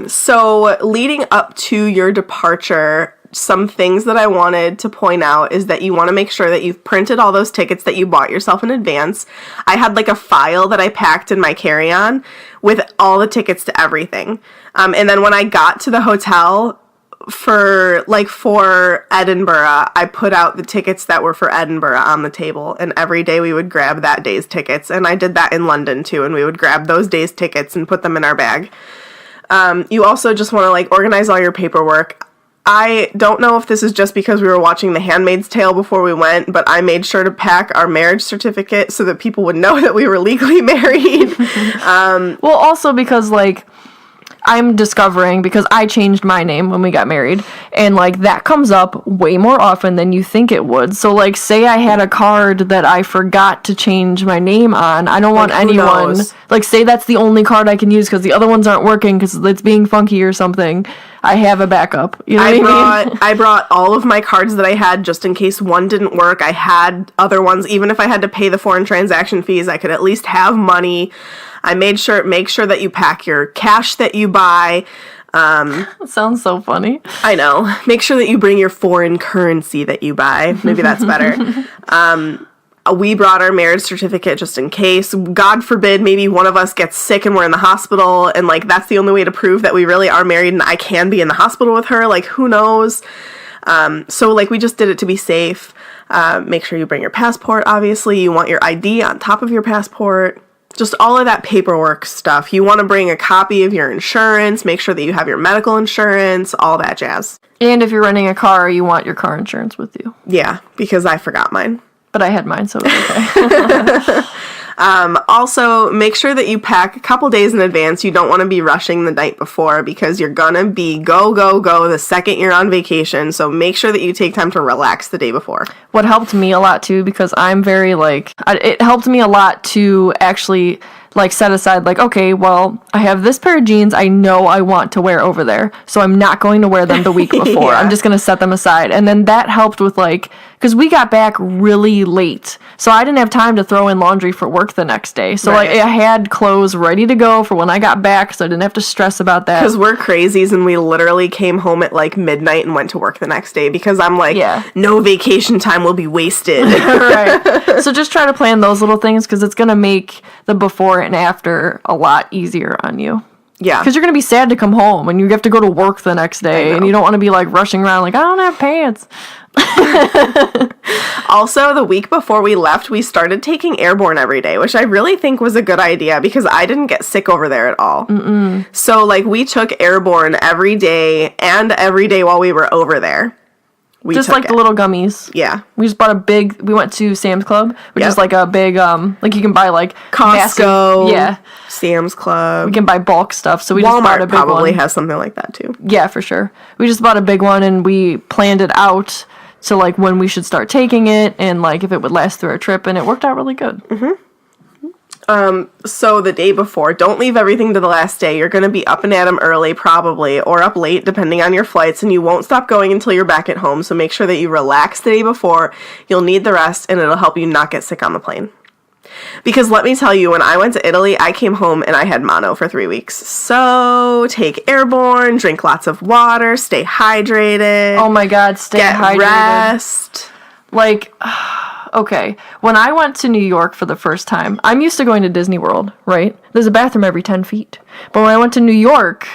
So leading up to your departure, some things that I wanted to point out is that you want to make sure that you've printed all those tickets that you bought yourself in advance. I had like a file that I packed in my carry-on with all the tickets to everything. And then when I got to the hotel for Edinburgh, I put out the tickets that were for Edinburgh on the table, and every day we would grab that day's tickets. And I did that in London too, and we would grab those days' tickets and put them in our bag. You also just want to like organize all your paperwork. I don't know if this is just because we were watching The Handmaid's Tale before we went, but I made sure to pack our marriage certificate so that people would know that we were legally married. Well, also because, like, I'm discovering, because I changed my name when we got married, and, like, that comes up way more often than you think it would. So, like, say I had a card that I forgot to change my name on. I don't want anyone, like, say that's the only card I can use because the other ones aren't working because it's being funky or something. I have a backup. You know what I mean? I brought all of my cards that I had just in case one didn't work. I had other ones. Even if I had to pay the foreign transaction fees, I could at least have money. I make sure that you pack your cash that you buy. It sounds so funny. I know. Make sure that you bring your foreign currency that you buy. Maybe that's better. We brought our marriage certificate just in case. God forbid, maybe one of us gets sick and we're in the hospital, and, like, that's the only way to prove that we really are married and I can be in the hospital with her. Like, who knows? So, like, we just did it to be safe. Make sure you bring your passport, obviously. You want your ID on top of your passport. Just all of that paperwork stuff. You want to bring a copy of your insurance. Make sure that you have your medical insurance, all that jazz. And if you're renting a car, you want your car insurance with you. Yeah, because I forgot mine. But I had mine, so it was okay. Also, make sure that you pack a couple days in advance. You don't want to be rushing the night before because you're going to be go, go, go the second you're on vacation. So make sure that you take time to relax the day before. What helped me a lot, too, because I'm very, like, it helped me a lot to actually like set aside like, okay, well, I have this pair of jeans I know I want to wear over there, so I'm not going to wear them the week before. Yeah. I'm just going to set them aside. And then that helped with like, because we got back really late, so I didn't have time to throw in laundry for work the next day. So Right. like I had clothes ready to go for when I got back, so I didn't have to stress about that. Because we're crazies and we literally came home at like midnight and went to work the next day because I'm like, Yeah. no vacation time will be wasted. Right. So just try to plan those little things because it's going to make the before and after a lot easier on you. Yeah. Because you're going to be sad to come home and you have to go to work the next day and you don't want to be like rushing around like, I don't have pants. Also, the week before we left, we started taking airborne every day, which I really think was a good idea because I didn't get sick over there at all. So, like, we took airborne every day and every day while we were over there. We Just took like it. the little gummies. Yeah. We just bought we went to Sam's Club, which Yep. is like a big, like you can buy like Costco. yeah. Sam's Club. We can buy bulk stuff. So we just bought a Walmart big probably one. has something like that too. Yeah, for sure. We just bought a big one and we planned it out to like when we should start taking it and like if it would last through our trip, and it worked out really good. So the day before, don't leave everything to the last day. You're going to be up and at 'em early probably, or up late depending on your flights, and you won't stop going until you're back at home. So make sure that you relax the day before. You'll need the rest and it'll help you not get sick on the plane. Because let me tell you, when I went to Italy, I came home and I had mono for 3 weeks. So take airborne, drink lots of water, stay hydrated, Oh my God, stay get hydrated. rest. Like, okay, when I went to New York for the first time, I'm used to going to Disney World, right? There's a bathroom every 10 feet. But when I went to New York,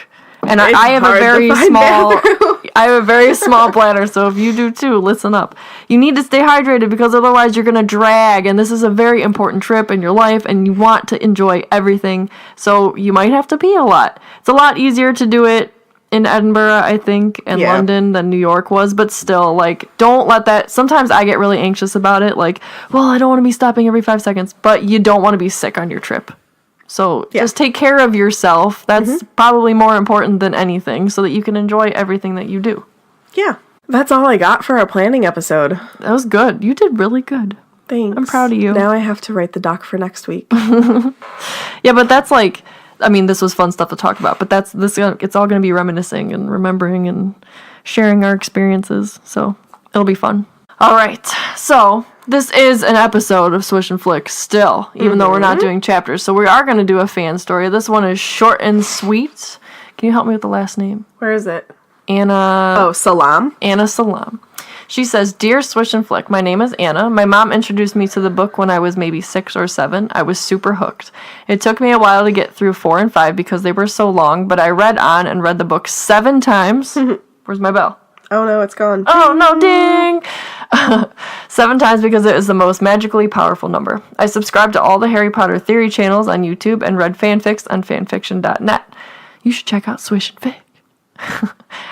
and It's I have a hard to very find small, bathroom. I have a very small bladder, so if you do too, listen up. You need to stay hydrated because otherwise you're going to drag, and this is a very important trip in your life, and you want to enjoy everything, so you might have to pee a lot. It's a lot easier to do it in Edinburgh, I think, and Yeah. London than New York was, but still, like, don't let that, sometimes I get really anxious about it, like, well, I don't want to be stopping every 5 seconds, but you don't want to be sick on your trip. So just take care of yourself. That's probably more important than anything so that you can enjoy everything that you do. Yeah. That's all I got for our planning episode. That was good. You did really good. Thanks. I'm proud of you. Now I have to write the doc for next week. Yeah, but that's like, I mean, this was fun stuff to talk about, but it's all going to be reminiscing and remembering and sharing our experiences. So it'll be fun. All right. So this is an episode of Swish and Flick still, even though we're not doing chapters. So we are going to do a fan story. This one is short and sweet. Can you help me with the last name? Where is it? Anna. Oh, Salam. Anna Salam. She says, Dear Swish and Flick, my name is Anna. My mom introduced me to the book when I was maybe 6 or 7. I was super hooked. It took me a while to get through 4 and 5 because they were so long, but I read on and read the book 7 times. Where's my bell? Oh no, it's gone. Oh, no, ding! 7 times because it is the most magically powerful number. I subscribed to all the Harry Potter theory channels on YouTube and read fanfics on fanfiction.net. You should check out Swish and Fic.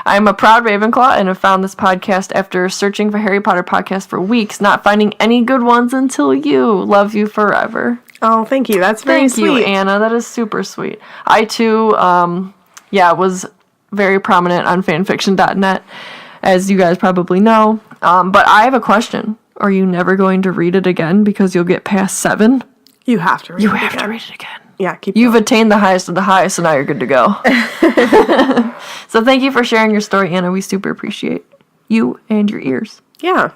I am a proud Ravenclaw and have found this podcast after searching for Harry Potter podcasts for weeks, not finding any good ones until you. Love you forever. Oh, thank you. That's very Thank sweet. you, Anna. That is super sweet. I too, was very prominent on fanfiction.net, as you guys probably know. But I have a question. Are you never going to read it again because you'll get past 7? You have to read You it have again. to read it again. Yeah, keep You've going. attained the highest of the highest, so now you're good to go. So thank you for sharing your story, Anna. We super appreciate you and your ears. Yeah.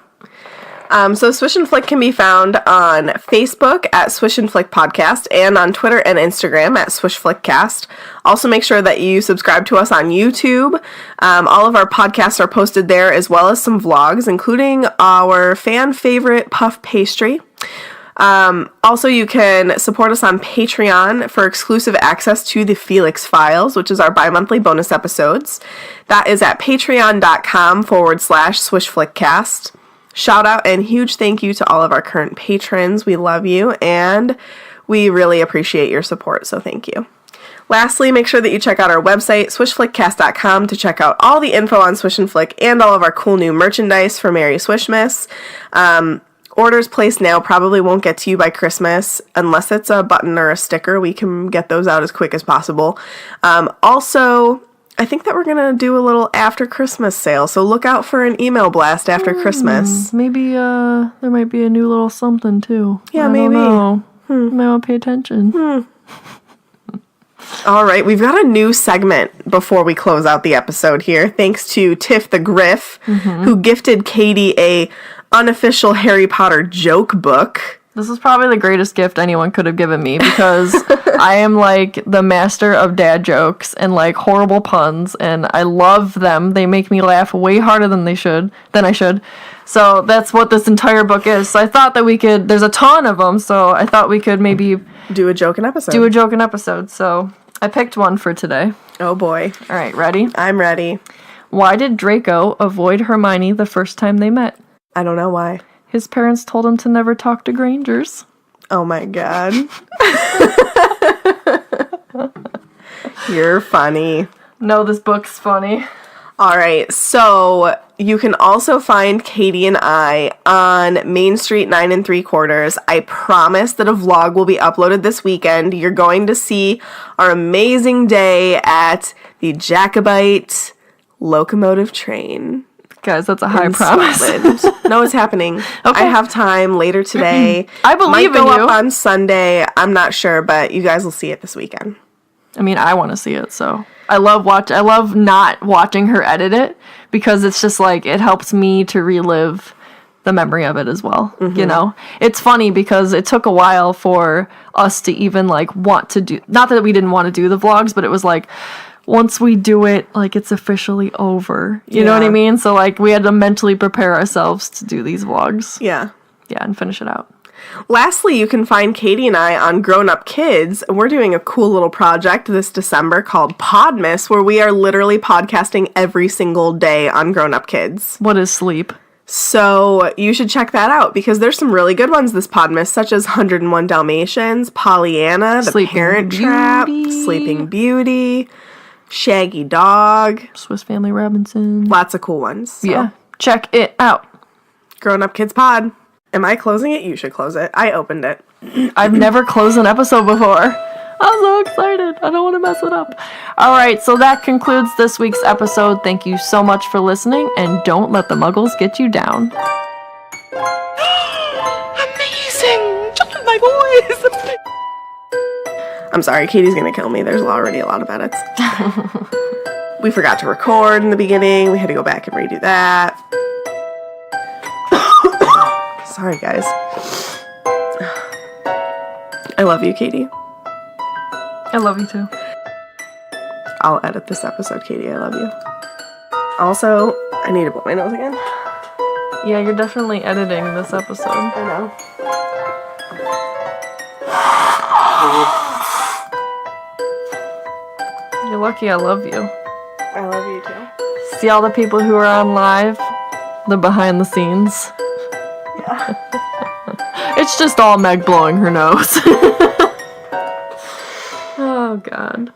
So Swish and Flick can be found on Facebook at Swish and Flick Podcast and on Twitter and Instagram at Swish Flickcast. Also make sure that you subscribe to us on YouTube. All of our podcasts are posted there as well as some vlogs, including our fan favorite puff pastry. Also, you can support us on Patreon for exclusive access to the Felix Files, which is our bi-monthly bonus episodes. That is at patreon.com/swishflickcast. Shout out and huge thank you to all of our current patrons. We love you and we really appreciate your support, so thank you. Lastly, make sure that you check out our website, swishflickcast.com, to check out all the info on Swish and Flick and all of our cool new merchandise for Merry Swishmas. Orders placed now probably won't get to you by Christmas. Unless it's a button or a sticker, we can get those out as quick as possible. Also, I think that we're going to do a little after Christmas sale, so look out for an email blast after Christmas. Maybe there might be a new little something too. Yeah, I maybe. don't know. You might want to pay attention. All right, we've got a new segment before we close out the episode here. Thanks to Tiff the Griff, who gifted Katie a unofficial Harry Potter joke book. This is probably the greatest gift anyone could have given me because I am like the master of dad jokes and like horrible puns, and I love them. They make me laugh way harder than I should. So that's what this entire book is. So I thought that we could, there's a ton of them, so I thought we could maybe do a joke an episode. So I picked one for today. Oh boy. All right, ready? I'm ready. Why did Draco avoid Hermione the first time they met? I don't know why. His parents told him to never talk to Grangers. Oh my god. You're funny. No, this book's funny. All right, so you can also find Katie and I on Main Street 9 3/4. I promise that a vlog will be uploaded this weekend. You're going to see our amazing day at the Jacobite locomotive train. Guys, that's a high promise. No, it's happening. Okay. I have time later today. I believe Might go in you. up on Sunday. I'm not sure, but you guys will see it this weekend. I mean, I want to see it, so I love not watching her edit it because it's just like it helps me to relive the memory of it as well. You know, it's funny because it took a while for us to even like want to do. Not that we didn't want to do the vlogs, but it was like, once we do it, like, it's officially over. You know what I mean? So, like, we had to mentally prepare ourselves to do these vlogs. Yeah. Yeah, and finish it out. Lastly, you can find Katie and I on Grown Up Kids. We're doing a cool little project this December called Podmas, where we are literally podcasting every single day on Grown Up Kids. What is sleep? So you should check that out because there's some really good ones this Podmas, such as 101 Dalmatians, Pollyanna, The Sleeping Parent Beauty. Trap, Sleeping Beauty, Shaggy Dog. Swiss Family Robinson. Lots of cool ones. So. Yeah. Check it out. Grown Up Kids Pod. Am I closing it? You should close it. I opened it. I've never closed an episode before. I'm so excited. I don't want to mess it up. All right, so that concludes this week's episode. Thank you so much for listening, and don't let the muggles get you down. Amazing! Just my voice! I'm sorry, Katie's gonna kill me. There's already a lot of edits. We forgot to record in the beginning. We had to go back and redo that. Sorry, guys. I love you, Katie. I love you too. I'll edit this episode, Katie. I love you. Also, I need to blow my nose again. Yeah, you're definitely editing this episode. I know. You're lucky I love you. I love you too. See all the people who are on live? The behind the scenes. Yeah. It's just all Meg blowing her nose. Oh, God.